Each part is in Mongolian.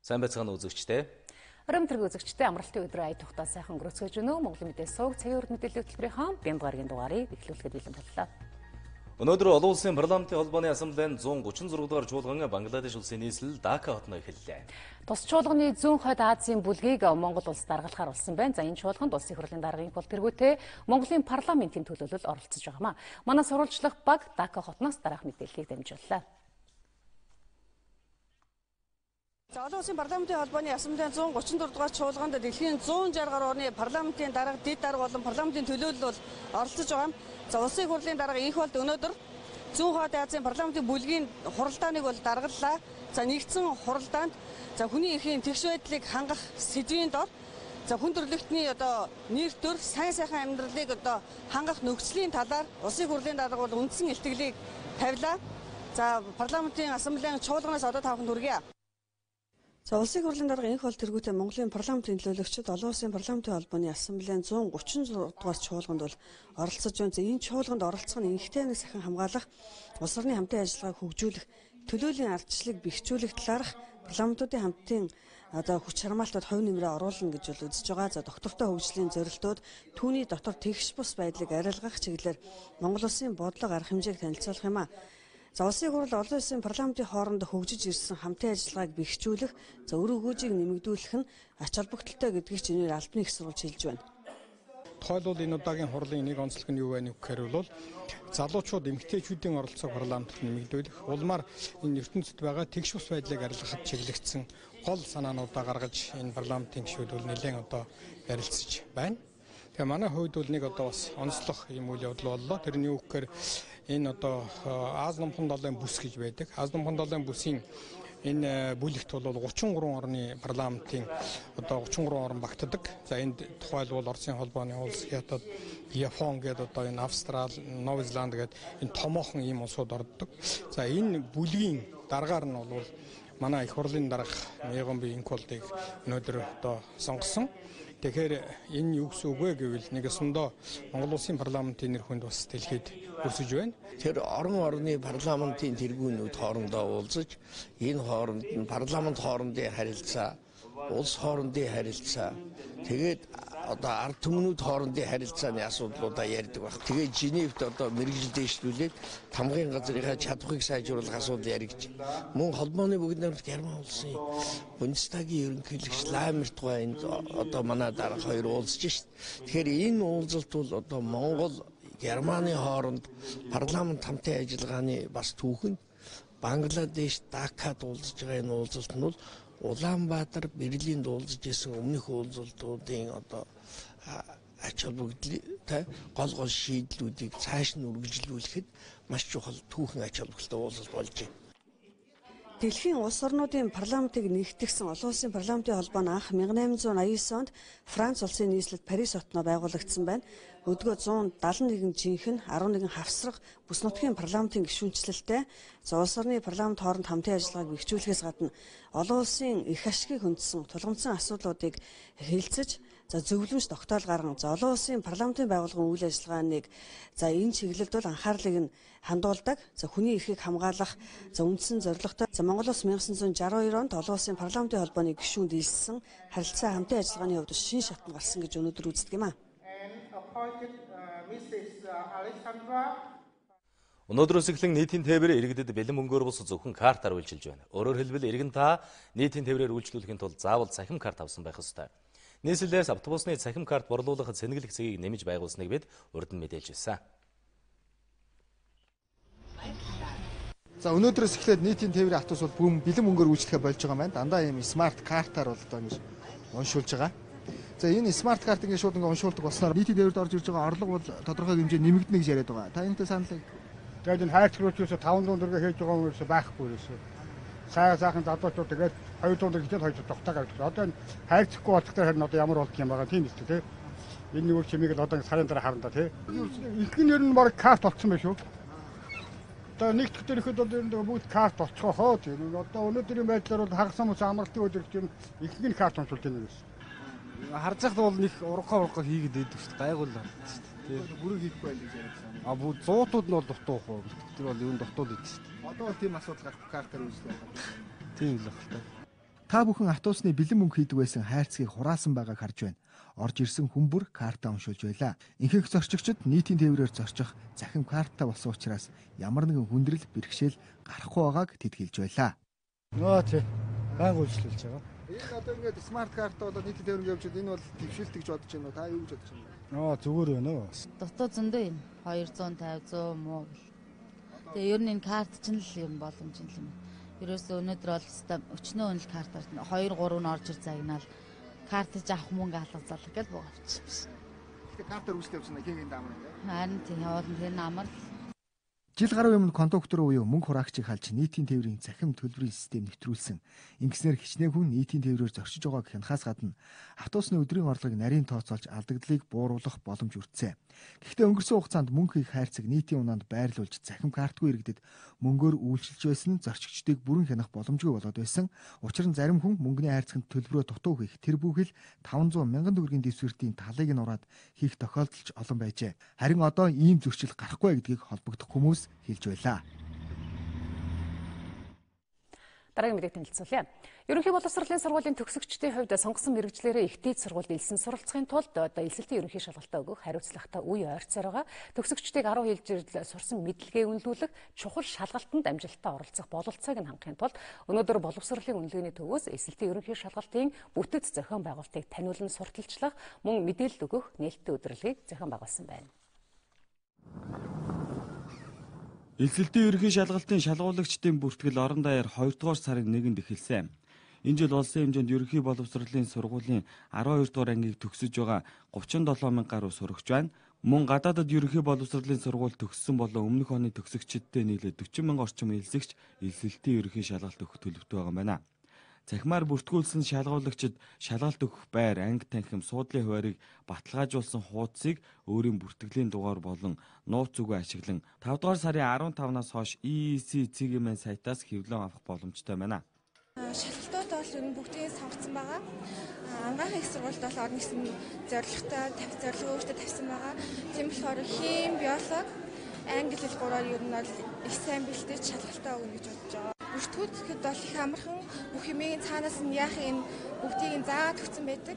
Сайн байцгаана үзэгчдээ. Ороймтөрг үзэгчдээ амралтын өдрөө ая тухтаа сайхан өнгөрцгөөж өгнө. Монголын мэдээ сувг цагийн урд мэдээллийн хөтөлбөрийн бямб гарагийн дугаарыг эхлүүлэхэд бэлэн боллоо. Өнөөдөр олон улсын парламентын холбооны ассамблеийн 136 дугаар чуулган Бангладеш улсын нийслэл Дака хотно эхэллээ. Тус чуулганы зүүн хойд Азийн бүлгийг Монгол улс даргалахаар болсон байна. За энэ чуулганд улсын хурлын даргын гол тэргүүтээ Монголын парламентын төлөөлөл оролцож байгаамаа. Манай сурвалжлах баг Дака хотноос дараах мэдээллийг дамжууллаа. Олон улсын парламентын холбооны ассамблеийн 134 дугаар чуулганд дэлхийн 160 гаруй орны парламентын дарга, дэд дарга болон парламентын төлөөлөл бол оролцож байгаа. За улсын хурлын дарга инх болд өнөөдөр зүүн хойд Азийн парламентын бүлгийн хуралдааныг бол даргаллаа. За нэгдсэн хуралдаанд хүний эрхийн тэгш байдлыг хангах сэдвийн дор хүн төрөлхтний нэр төр сайн сайхан амьдралыг хангах нөхцөлийн талаар улсын хурлын дарга бол үндсэн илтгэлийг тавилаа. За парламентын ассамблеийн чуулганаас тавхан хүргье. За улсын хурлын дарга инх бол тэргүүтээ Монголын парламентын төлөөлөгчид олон улсын парламентын холбооны ассамблеийн 136 дугаар чуулганд бол оролцож байна. Энэ чуулганд оролцох нь энхтэй нэг сахин хамгаалах, улс орны хамтын ажиллагааг хөгжүүлэх, төлөөлийн ардчлалыг бэхжүүлэх талаарх парламентуудын хамтын хүч хармаалтад хувь нэмрээ оруулна гэж бол үзэж байгаа. За доктортой хөгжлийн зорилтууд түүний дотор тэгш бус байдлыг арилгах чиглэлээр Монгол улсын бодлого арга хэмжээг танилцуулах юм а. За улсын хурал олон улсын парламентын хоорондоо хөгжиж ирсэн хамтын ажиллагааг бэхжүүлэх, өр өгөөжийг нэмэгдүүлэх нь ач холбогдолтой гэдгийг чинээр албаны их сурвалж хэлж байна. Тухайлбал энэ удаагийн хурлын нэг онцлог нь юу вэ гэхээр бол залуучууд эмэгтэйчүүдийн оролцоог парламентт нэмэгдүүлэх, улмаар энэ ертөнцид байгаа тэгш бус байдлыг арилгахад чиглэгдсэн гол санаануудаа гаргаж энэ парламентын гишүүд нэлээд ярилцж байна. Тэгээ манай хувьд бол нэг бас онцлог юм үйл явдал боллоо. Тэр нь юу гэхээр энэ Аз номхон долоон бүс гэж байдаг. Аз номхон долоон бүсийн энэ бүлэгт бол 33 орны парламентын 33 орн багтдаг. За энд тухайлбал Оросын холбооны улс, Хятад, Япон гэдэг энэ Австрали, Нови Зеланд гэдэг энэ томоохон ийм улсууд ордог. За энэ бүлгийн даргаар нь бол манай их хурлын дарга Мягомби Инколдыг өнөөдөр сонгосон. Тэгэхээр энэ юу гэсэн үг вэ гэвэл нэгэсэндээ Монгол улсын парламентын нэр хүнд бас дэлхийд өсөж байна. Тэр орны парламентын тэргүүнүүд хоорондоо уулзаж энэ хооронд нь парламент хоорондын харилцаа, улс хоорондын харилцаа, тэгээд ард түмнүүд хоорондын харилцааны асуудлуудаа ярьдаг баг. Тэгээд Женевт мэргэжил дэвшлүүлээд тамгын газрынхаа чадварыг сайжруулах асуудал яригч. Мөн холбооны бүгд найрамд Герман улсын Бундестагийн ерөнхийлөгч Ламерт энд манай дарга хоёр уулзж шít. Тэгэхээр энэ уулзалт бол Монгол Германы хооронд парламент хамтын ажиллагааны бас түүхэнд Бангладеш Дакад уулзж байгаа энэ уулзалт нь бол Улаанбаатар, Берлинд уулзж исэн өмнөх уулзалтуудын ач холбогдолтой гол шийдлүүдийг цааш нь үргэлжлүүлэхэд маш чухал түүхэн ач холбогдолтой уулзалт болж байна. Дэлхийн улс орнуудын парламентыг нэгтгэсэн олон улсын парламентын холбоо нь анх 1889 онд Франц улсын нийслэлд Парис хотноо байгуулагдсан байна. Өдгөө 171 жинхэнэ 11 хавсрах бүс нутгийн парламентын гишүүнчлэлтэй улс орны парламент хооронд хамтын ажиллагааг бэхжүүлэхээс гадна олон улсын их ашгийг хүндсэн тулгамдсан асуудлуудыг хэлцэж зөвлөмж тогтоол гарган олон улсын парламентын байгууллагын үйл ажиллагааныг энэ чиглэлд бол анхаарлыг нь хандуулдаг. Хүний эрхийг хамгаалах үндсэн зорилготой Монгол улс 1962 онд олон улсын парламентын холбооны гишүүнд илссэн харилцаа хамтын ажиллагааны хувьд шинэ шатнд гарсан гэж өнөөдөр үздэг юм а. Өнөөдрөөс эхлэн нийтийн тээврээр иргэдэд бэлэн мөнгөөр бус зөвхөн картаар үйлчилж байна. Өөрөөр хэлбэл иргэн та нийтийн тээврээр үйлчлүүлэхийн тулд заавал цахим карт авсан байх ёстой. Нийслэлээс автобусны цахим карт борлуулахад сэнгэлэх зэгийг нэмж байгуулсныг бид урд нь мэдээлж байсан. За өнөөдрөөс эхлээд нийтийн тээврийн автобус бол бэлэн мөнгөөр үйлчлэхэ болж байгаа маань. Дандаа ийм смарт картаар бол ингэж уншуулж байгаа. За энэ смарт карт ингэ шууд уншуулдаг болсноор нийтийн тээврт орж ирж байгаа орлого бол тодорхой хэмжээнд нэмэгдэнэ гэж яриад байгаа. Та энэтэй санал. Тэгээд энэ хайрч рууч 500 төгрөг хийж байгаа хүмүүс байхгүй ерөөсөө. Сайхан залуучууд тэгээд 200 төгрөг хичээл хоёр тогтоог авчих. Одоо энэ хайрцахгүй болчихдоо харин ямар болдго юм байгаа тийм үстэй тий. Энэ нэг чимийг л одоо сарын дараа харна да тий. Ихэнх нь ер нь баг карт болцсон байх шүү. Одоо нэг дахь төрөхөд бол энэ бүгд карт болцохоо тийм. Одоо өнөөдрийн байдлаар бол хагас хүмүүс амралтын өдөр чинь ихэнх нь карт уншуулж байна гэсэн. Харж байхад бол нэг ургахаа хийгээд байдаг шүү дээ. Гайгүй л харагдаж шүү дээ. Бүрэг хийхгүй байх гэж яриад. Бүр зуутууд нь бол дутуух уу. Тэр бол юу дутуул идэв шүү дээ. Одоо бол тийм асуудал гарахгүй картаар үйлчлэх. Тийм л байна. Та бүхэн автобусны бэлэн мөнгө хийдэг байсан хайрцгийг хураасан байгааг харж байна. Орж ирсэн хүмүүр картаа уншуулж байлаа. Инхэнх зорчигчид нийтийн тээврээр зорчих захин картаа болсон учраас ямар нэгэн хүндрэл бэрхшээл гарахгүй байгааг тэд хэлж байлаа. тий. Банк үйлчлүүлж байгаа. Энэ одоо ингээд смарт картаа болоод нийтийн тээврээр явуулчихад энэ бол дэвшилт гэж бодож байна уу? Та юу гэж бодож байна? Зүгээр байна уу? Дутуу зөндөө юм. 250 100 муу. Тэгээ ер нь энэ карт ч л юм боломж юм. Ерөөсөө өнөөдөр бол өчнөө өнөл картаар 2 3 нь орж ир загнаал картаж авах мөнгө алгазалах гэж буугавчих. Тэгээ картаар үйлчлэл явуулсан хээгийн даамар юм. Харин тийм явуулна тэр намар. Жил гаруй өмнө кондуктор буюу мөнгө хураагчийг халж нийтийн тээврийн захим төлбөрийн систем нэвтрүүлсэн. Ингэснээр хичнээн хүн нийтийн тээврээр зорчиж байгааг хянахаас гадна автобусны өдрийн орлогыг нарийн тооцоолж алдагдлыг бууруулах боломж өртсөн. Гэхдээ өнгөрсөн хугацаанд мөнгө хийх хайрцаг нийтийн унаанд байрлуулж захим картгүй иргэдэд мөнгөөр үйлчилж байсан нь зорчигчдыг бүрэн хянах боломжгүй болоод байсан. Учир нь зарим хүн мөнгөний хайрцагт төлбөрөө дутуу хийх тэр бүхэл 500 мянган төгрөгийн дэвсгэртийн талыг нь ураад хийх тохиолдолч олон байжээ. Харин одоо ийм зөрчил гарахгүй гэдгийг холбогдох хүмүүс хэлж байлаа. Дараагийн мэдээ танилцуулъя. Ерөнхий боловсролын сургуулийн төгсөгчдийн хувьд сонгосон мэргэжлэрээ их дээд сургуульд элсэн суралцахын тулд элсэлтийн ерөнхий шалгалтаа өгөх хариуцлагатай үе ойрцоор байгаа. Төгсөгчдийг 10 хэлжирэл сурсан мэдлэгээ үнэлүүлэх чухал шалгалтанд амжилттай оролцох бололцоог нь хангахын тулд өнөөдөр боловсролын үнэлгээний төвөөс элсэлтийн ерөнхий шалгалтын бүтэц зохион байгуулалтыг таниулан сурталчлах мөн мэдээлэл өгөх нээлттэй өдрөлгийг зохион байгуулсан байна. Элсэлтийн ерөнхий шалгалтын шалгуулагчдын бүртгэл орон даяар 2 дугаар сарын 1-нд эхэлсэн. Энэ жил улсын хэмжээнд ерөнхий боловсролын сургуулийн 12 дугаар ангийг төгсөж байгаа 37 мянга гаруй сурагч байна. Мөн гадаадад ерөнхий боловсролын сургууль төгссөн болон өмнөх оны төгсөгчдтэй нийлээд 40 мянга орчим элсэгч элсэлтийн ерөнхий шалгалт өгөх төлөвтэй байгаа юм байна. Захимаар бүртгүүлсэн шалгуулагчид шалгалт өгөх байр, анги танхим, суудлын хуваарийг баталгаажуулсан хуудсыг өөрийн бүртгэлийн дугаар болон нууц үгээ ашиглан 5 дугаар сарын 15-наас хойш EEC CGM сайтаас хэвлэн авах боломжтой байна. Шалгалтууд бол ер нь бүгдийг сонгоцсон байгаа. Ангаахын их сургуульд бол орно гэсэн зорилготой өөртөө тавьсан байгаа. Тийм болохоор хим, биолог, англи хэл гураар ер нь бол их сайн бэлдэж шалгалтаа өгнө гэж бодож байгаа. Бүртгүүлэхэд бол их амархан бүх юмыг цаанаас нь яахын бүгдийг заагаад өгсөн байдаг.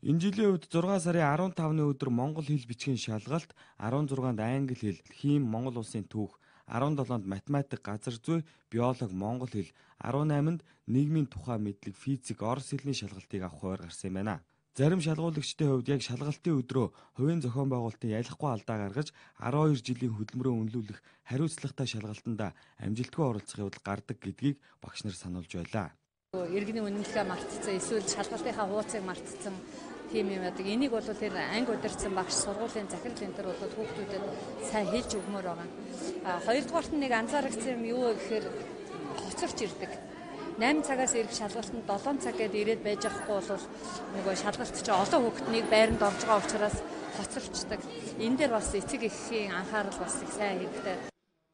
Энэ жилийн үед 6 сарын 15-ны өдөр Монгол хэл бичгийн шалгалт, 16-нд англи хэл, хим, Монгол улсын түүх, 17-нд математик, газар зүй, биолог, монгол хэл, 18-нд нийгмийн тухай мэдлэг, физик, орос хэлний шалгалтыг авах хуваар гарсан юм байна. Зарим шалгуулагчдын хувьд яг шалгалтын өдрөө хувийн зохион байгуулалтын ялахгүй алдаа гаргаж 12 жилийн хөдөлмөрөө үнэлүүлэх хариуцлагатай шалгалтанд амжилтгүй оролцох явдал гардаг гэдгийг багш нар сануулж байлаа. Иргэний үнэлгээ мартцсан, эсвэл шалгалтынхаа хуудсыг мартцсан тийм юм байдаг. Энийг бол тэр анги удирдсан багш сургуулийн захирал энэ төр бол хүүхдүүдэд сайн хэлж өгмөр байгаа. Хоёрдугаарт нэг анзаарчихсан юм юу гэхээр хоцорч ирдэг. 8 цагаас ирэх шалгалтанд 7 цаг гээд ирээд байж байхгүй бол нөгөө шалгалт чинь олон хүүхднийг байранд орж байгаа учраас хоцорчдаг. Энэ дээр бас эцэг эхийн анхаарал бас их сайн хэрэгтэй.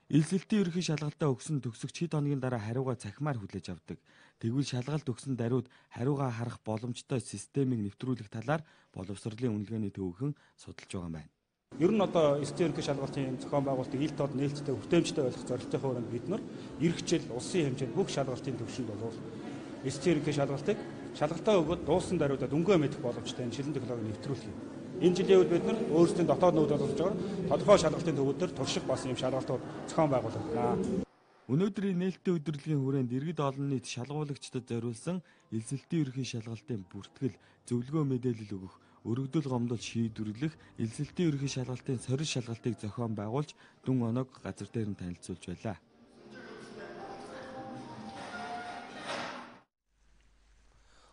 Элсэлтийн ерөнхий шалгалтаа өгсөн төгсөгч хэд хоногийн дараа хариугаа цахимаар хүлээж авдаг. Тэгвэл шалгалт өгсөн даруйд хариугаа харах боломжтой системийг нэвтрүүлэх талаар боловсролын үнэлгээний төвөөрхөн судалж байгаа юм байна. Ер нь одоо элсэлтийн ерөнхий шалгалтын зохион байгуулалтыг ил тод нээлттэй хүртээмжтэй болох зорилттой хуваарьнд бид нар эх жил улсын хэмжээнд бүх шалгалтын төвшөнд бол элсэлтийн ерөнхий шалгалтыг шалгалтаа өгөөд дууссан даруйдаа дүнгээ мэдэх боломжтой энэ шилэн технологиг нэвтрүүлэх юм. Энэ жилийн үед бид нар өөрсдийн дотоод нүүд болж байгаа тодорхой шалгалтын төвүүдээр турших бас юм шалгалтууд зохион байгуулагдана. Өнөөдрийн нээлттэй өдрөлийн хүрээнд иргэд олон нийт шалгуулагчдад зориулсан элсэлтийн ерөнхий шалгалтын бүртгэл, зөвлөгөө мэдээлэл өгөх, өргөдөл гомдол шийдвэрлэх, элсэлтийн ерөнхий шалгалтын сорил шалгалтыг зохион байгуулж дүн оног газар дээр нь танилцуулж байлаа.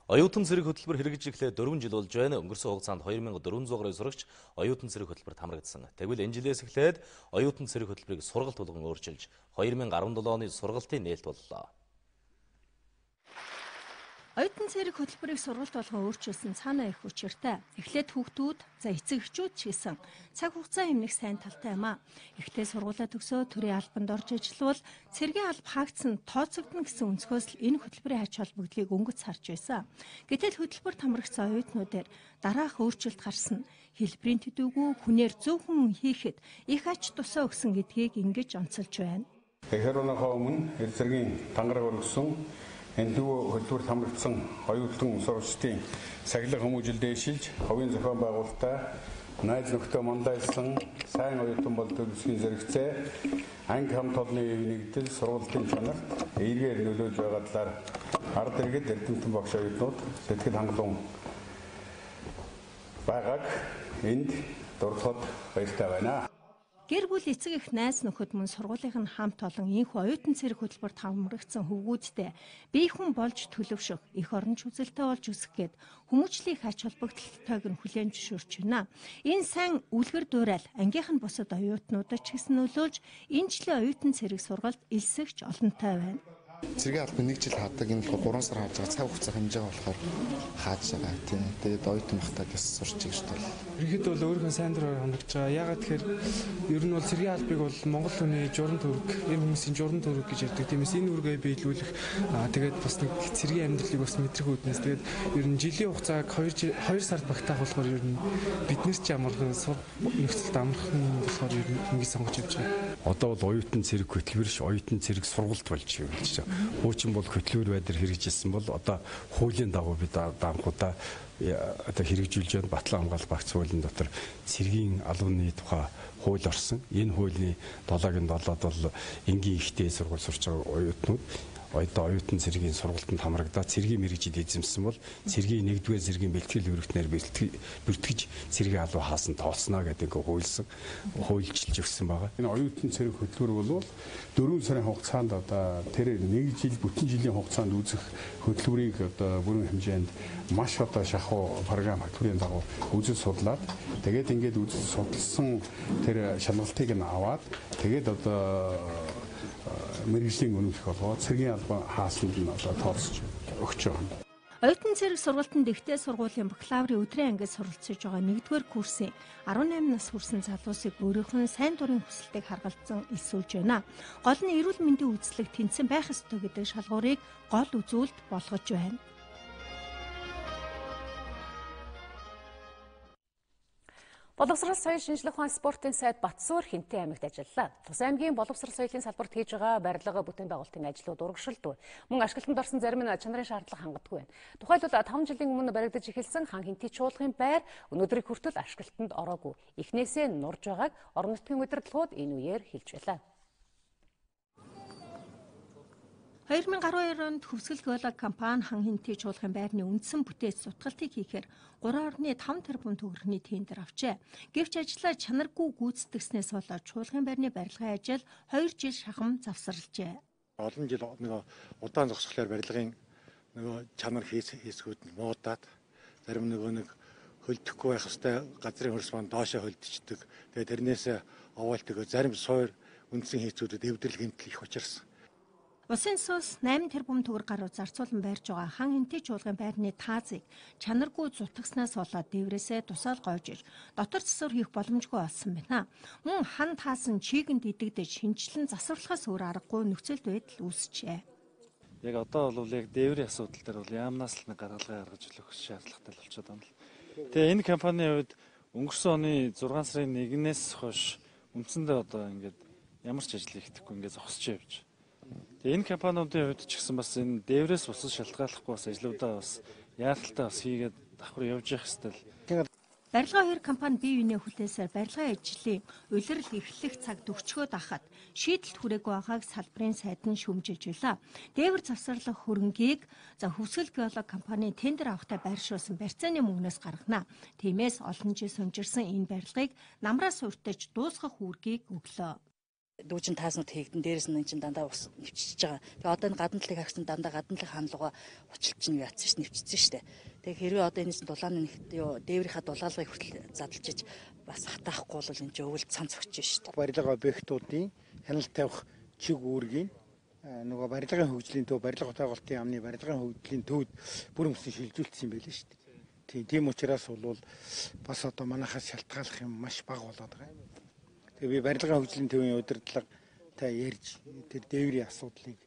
Оюутан цэрэг хөтөлбөр хэрэгжиж эхлээд 4 жил болж байна. Өнгөрсөн хугацаанд 2400 гаруй сурагч оюутан цэрэг хөтөлбөрт хамрагдсан. Тэгвэл энэ жилээс эхлээд оюутан цэрэг хөтөлбөрийг сургалт болгон өөрчилж 2017 оны сургалтын нээлт боллоо. Оюутан цэрэг хөтөлбөрийг сургалт болгон өөрчилсөн цаанаа их учиртай. Эхлээд хүүхдүүд, эцэг эхчүүд ч гэсэн цаг хугацаа хэмнэх сайн талтай юм а. Эхлээд сургуулаа төгсөө төрийн албанд орж ажиллавал цэргийн алба хаагдсан тооцогдно гэсэн өнцгөөс л энэ хөтөлбөрийн ач холбогдлыг өнгөц харж байсан. Гэтэл хөтөлбөрт хамрагдсан оюутнуудаар дараах өөрчлөлт гарсан. Хэлбэрийн төдийгүй хүнээр зөв хүн хийхэд их ач тусаа өгсөн гэдгийг ингэж онцолж байна. Тэгэхээр өнөөхөө өмнө цэргийн тангараг өргөсөн энэ дүү хөтөлбөрт хамрагдсан оюутан сурагчдын сахилга хүмүүжил дээшилж хувийн зохион байгуулалтаа найз нөхдөд мандайлсан сайн оюутан бол төрөлсгийн зэрэгцээ анги хамт олонны нэгдэл сургуулийн чанарт эергээр нөлөөлж байгаа талаар ард иргэд эрдэмтэн багш оюутнууд сэтгэл хангалуун байгааг энд дурдхад баяртай байна. Гэр бүл эцэг их найз нөхөд мөн сургуулийнх нь хамт олон энэхүү оюутан цэрэг хөтөлбөрт хамрагдсан хөвгүүдтэй бие хүн болж төлөвшөх, их оронч үзэлтэй болж өсөх гээд хүмүүжлийн ач холбогдолтойг нь хүлээн зөвшөөрч байна. Энэ сайн үлгэр дуурайл ангийнх нь бусад оюутнуудад ч гэсэн нөлөөлж энэ жилийн оюутан цэрэг сургалт элсэгч олонтой байна. Цэргийн албан 1 жил хаадаг, энэ 3 сар хааж байгаа, цаг хугацаа хэмжээгээ болохоор хааж байгаа тийм. Тэгээд оюутан багтаад бас сурч гэж бол. Ерөнхийдөө бол өөрийнхөө сайн дураар хандж байгаа. Яагаад тэгэхээр ер нь бол цэргийн албыг бол Монгол хүний журам төвөг, энэ хүмүүсийн журам төвөг гэж ярьдаг. Тиймээс энэ үргээ биелүүлэх тэгээд бас нэг цэргийн амьдралыг бас мэдрэх үүднээс тэгээд ер нь жилийн хугацааг 2 сард багтаах болохоор ер нь биднээс ч амархан нөхцөлд амархан болохоор ер нь ингэ сонгож явж байгаа. Одоо бол оюутан цэрэг хөтөлбөр ш оюутан цэрэг сургалт болж байна. Хуучин бол хөтөлбөр байдлаар хэрэгжүүлсэн бол одоо хуулийн дагуу бид данхуудаа одоо хэрэгжүүлж байгаа Батлан хамгаалах багц хуулийн дотор цэргийн албаны тухай хууль орсон. Энэ хуулийн 7-гийн 7-д бол энгийн ихтэй сургууль сурч байгаа оюутнууд одоо оюутан цэргийн сургалтанд хамрагдаад цэргийн мэрэгжил эзэмсэн бол цэргийн 1-р цэргийн бэлтгэл өргөтнөр бүртгэж цэргийн албан хаасан тооцно гэдэг ингээ хуульчилж өгсөн байгаа. Энэ оюутан цэрэг хөтөлбөр бол 4 сарын хугацаанд одоо тэр 1 жил бүтэн жилийн хугацаанд үүсэх хөтөлбөрийг одоо бүрэн хэмжээнд маш одоо шахуу програм хөтөлбөрийн дагуу үзэл судлаад тэгээд ингээд үзэл судалсан тэр шалгалтыг нь аваад тэгээд одоо мэргэжлийн өнөөх болгоо цэргийн албан хаасанд нь одоо тооцож өгч байгаа. Оюутан цэрэг сургалтанд ихтэй сургуулийн бакалаврын өдрийн ангид суралцж байгаа 1-р курсын 18 нас хүрсэн залуусыг өөрийнх нь сайн дурын хүсэлтийг харгалзан элсүүлж байна. Гол нь эрүүл мэндийн үзлэг тэнцэн байх ёстой гэдэг шалгуурыг гол үзүүлэлт болгож байна. Боловсрол соёл шинжлэх ухаан спортын сайд Батсуур Хинтээ аймагт ажиллалаа. Тус аймгийн боловсрол соёлын салбарт хийж байгаа барилга бүтэн байгуулалтын ажлууд урагшилдв. Мөн ашиглалтанд орсон зарим нь чанарын шаардлага хангадаггүй байна. Тухайлбал 5 жилийн өмнө баригдаж эхэлсэн хан Хинтээ чуулгын байр өнөөдрийг хүртэл ашиглалтанд ороогүй. Эхнээсээ нурж байгааг орон нутгийн удирдлагууд энэ үеэр хэлж байлаа. 2012 онд Хөвсгөл геолог компани хан Хинтээ чуулгын байрны үндсэн бүтээц сутгалтыг хийхээр 3.5 тэрбум төгрөгийн тендер авчээ. Гэвч ажлаа чанаргүй гүйцэтгснээс болоод чуулгын байрны барилгын ажил 2 жил шахам завсарлажээ. Олон жил нөгөө удаан зогсохлоор барилгын нөгөө чанар хийсгүүд нь муудаад зарим нэг хөлдөхгүй байх хэвээр газрын хөрс маань доошоо хөлдчихдөг. Тэгээ тэрнээс овоолтгоо зарим суур үндсэн хийцүүдэд эвдрэл гэмтэл их учирсан. Усын цус 8 тэрбум төгрөг гаруй зарцуулан байрж байгаа хан Хинтээ чуулгын байрны таазыг чанаргүй зутагснаас болоод дээврээсээ тусаал гойж иж дотор засвар хийх боломжгүй болсон байна. Мөн хан таасан чийгэнд идэгдэж шинжилэн засварлахаас өөр аргагүй нөхцөл байдал үүсчээ. Яг одоо бол яг дээврийн асуудал дээр бол яамнаас л нэг гаргалгаа гаргаж өгөх шаардлагатай болчиход байна л. Тэгээ энэ компанийн хувьд өнгөрсөн оны 6 сарын 1-ээс хойш үндсэндээ одоо ингээд ямар ч ажил хийхгүй ингээд зогсож явж. Тэгээ энэ компаниудын хувьд ч гэсэн бас энэ дээврээс бусад шалтгааллахгүй бас ажлуудаа бас яаралтай бас хийгээд давхар явж явах хэрэгтэй л. Барилга 2 компани бие биенээ хүлээсээр барилгын ажлын улирал эхлэх цаг төгчгөөд ахад шийдэлт хүрээгүй байгааг салбарын сайд нь шүүмжилж байлаа. Дээвэр завсарлах хөрөнгийг Хөвсгөл геолог компани тендер авахтай байршуулсан барьцааны мөнгнөөс гаргана. Тиймээс олон жил сумжирсан энэ барилгыг намраас урьдчилж дуусгах үүргийг өглөө. Дүүжин тааснууд хийгдэн дээрээс нь чинь дандаа ус нэвччихэж байгаа. Тэгээ одоо энэ гадна талыг харсан дандаа гадна талын хандлага учлж нь яатсан ш нэвчсэн штэ. Тэгээ хэрвээ одоо энэс дулааны дээврийнхаа дулаалгыг хүртэл задлж иж бас хатаахгүй бол энэ ч өвөл цанц өгч штэ. Барилга объектуудын хяналт тавих чиг үүргийг нөгөө барилгын хөгжлийн төв барилга байгуулалтын яамны барилгын хөгжлийн төвд бүр өмсөн шилжүүлсэн юм байл штэ. Тийм учраас бол бас одоо манайхаас шалтгааллах юм маш бага болоод байгаа. Тэгээ би барилгын хөгжлийн төвийн удирдлагатай ярьж тэр дээврийн асуудлыг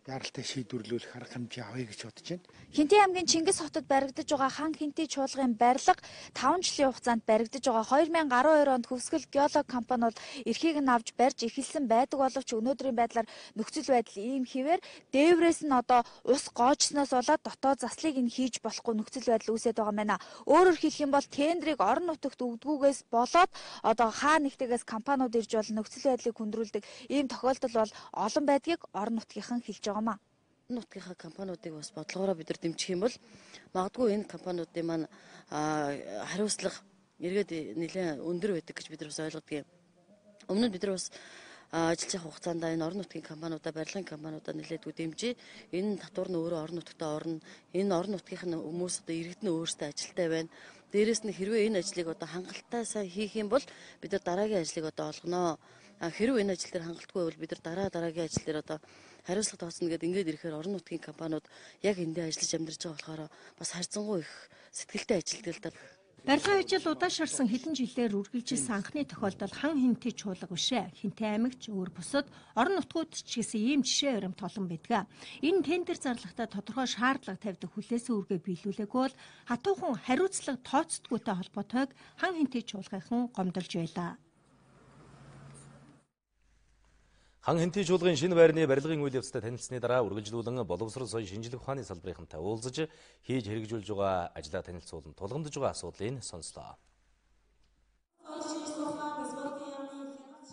даралтай шийдвэрлүүлэх арга хэмжээ авъя гэж бодож байна. Хинтээ аймгийн Чингис хотод баригдаж байгаа хан Хинтээ чуулгын барилга 5 жилийн хугацаанд баригдаж байгаа. 2012 онд хөвсгөл геолог компаниуд эрхийг нь авч барьж эхэлсэн байдаг боловч өнөөдрийн байдлаар нөхцөл байдал ийм хэвээр дээврээс нь одоо ус гоожсноос болоод дотоод заслыг нь хийж болохгүй нөхцөл байдал үүсэж байгаа байна. Өөрөөр хэлэх юм бол тендерийг орон нутагт өгдгүүгээс болоод одоо хаа нэгтгээс компаниуд ирж бол нөхцөл байдлыг хүндрүүлдэг ийм тохиолдол бол олон байдгийг орон нутгийнхан хэлж байгаа. Нутгийнхаа компаниудыг бас бодлогоороо бид нар дэмжих юм бол магадгүй энэ компаниудын маань хариуцлага эргээд нэлээд өндөр байдаг гэж бид нар бас ойлгодог юм. Өмнө нь бид нар бас ажиллаж явах хугацаанд энэ орон нутгийн компаниудаа, барилгын компаниудаа нэлээдгүй дэмжиж, энэ татвар нь өөрөө орон нутгатаа орно. Энэ орон нутгийнх нь хүмүүс одоо иргэдэн өөрсдөө ажилтай байна. Дээрээс нь хэрвээ энэ ажлыг одоо хангалттай сайн хийх юм бол бид нар дараагийн ажлыг одоо олгоно. Хэрвээ энэ ажил дээр хангалтгүй бол бид нар дараагийн ажил дээр одоо хариуцлага тооцно гэдэг ингээд ирэхээр орон нутгийн компаниуд яг эндээ ажиллаж амьдарч байгаа болохоор бас харьцангуй их сэтгэлтэй ажилтдаг л да. Барилгын ажил удаашарсан хэдэн жилээр үргэлжилсэн анхны тохиолдол хан Хинтээ чуулга бишээ. Хинтээ аймагч өөр бусад орон нутгууд ч гэсэн ийм жишээ баримт олон байдаг. Энэ тендер зарлагтаа тодорхой шаардлага тавьдаг хүлээсэн үргээ биелүүлээгүй бол хатуухан хариуцлага тооцдгүйтэй холбоотойг хан Хинтээ чуулгынхан гомдолж байлаа. Хан Хинтээ чуулгын шинэ байрны барилгын үйл явцтай танилцсны дараа үргэлжлүүлэн боловсрол соёл шинжилгээ ухааны салбарынхантай уулзаж хийж хэрэгжүүлж байгаа ажлаа танилцуулан тулгамдж байгаа асуудлыг сонслоо.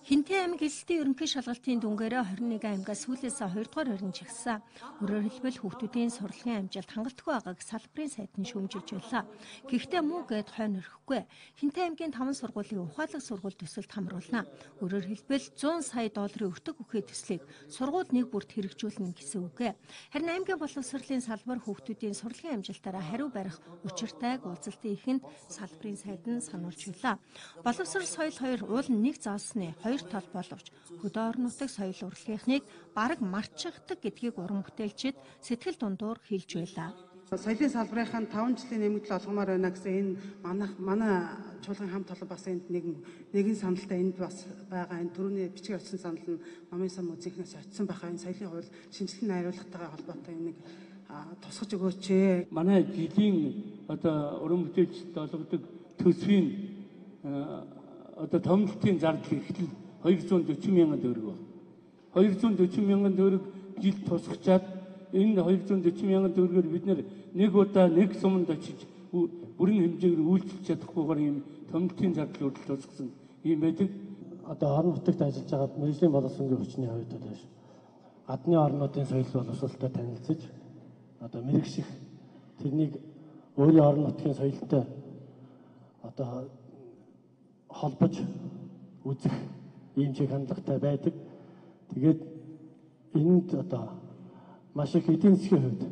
Хинтээ аймаг эзэлтийн ерөнхий шалгалтын дүнгээрээ 21 аймгаас сүүлээс 2 дугаар хорин чигсаа. Өөрөөр хэлбэл хүүхдүүдийн сурлагын амжилт хангалтгүй байгааг салбарын сайд нь шүүмжилж байлаа. Гэхдээ муу гээд хойно өрөхгүй. Хинтээ аймгийн 5 сургуулийн ухаалаг сургууль төсөлд хамруулна. Өөрөөр хэлбэл 100 сая долларын өртөг бүхий төслийг сургууль нэг бүрт хэрэгжүүлнэ гэсэн үг. Харин аймгийн боловсролын салбар хүүхдүүдийн сурлагын амжилтаараа хариу барих учиртайг уулзалтын эхэнд салбарын сайд нь сануулж байлаа. Боловсрол соёл 2 уул нь нэг заосны тал боловч хөдөө орон нутгийн соёл урлагийнхныг бараг марчигдаг гэдгийг уран бүтээлчид сэтгэл дундуур хэлж байлаа. Соёлын салбарынхаа 5 жилийн нэмэгдэл олгомоор байна гэсэн энэ манай чуулгын хамт олон бас энд нэгэн саналтай энд бас байгаа. Энэ түрүүний бичиг орчин санал нь номын сан музейхнээс очсон байгаа. Энэ соёлын хууль шинжилгээний хариуцлагатайгаа холбоотой нэг тусгаж өгөөч. Манай жилийн одоо уран бүтээлчд олгодог төсвийн одоо томилтын зардал ихтэл 240 мянган төгрөг байна. 240 мянган төгрөг жил тусгачаад энэ 240 мянган төгрөгөөр бид нэг удаа нэг суманд очиж бүрэн хэмжээгээр үйлчлэж чадахгүйгээр ийм томилтын зардал үрдэл тусгасан юм байдаг. Одоо орон нутагт ажиллаж байгаа мэргэжлийн боловсролын хүчний хувьд бол гадны орнуудын соёл боловсролтой танилцж одоо мэрэгших тэрнийг өөрийн орон нутгийн соёлтой одоо холбож үзэх ийм чиг хандлагатай байдаг. Тэгээд энд одоо маш их эдийн засгийн хувьд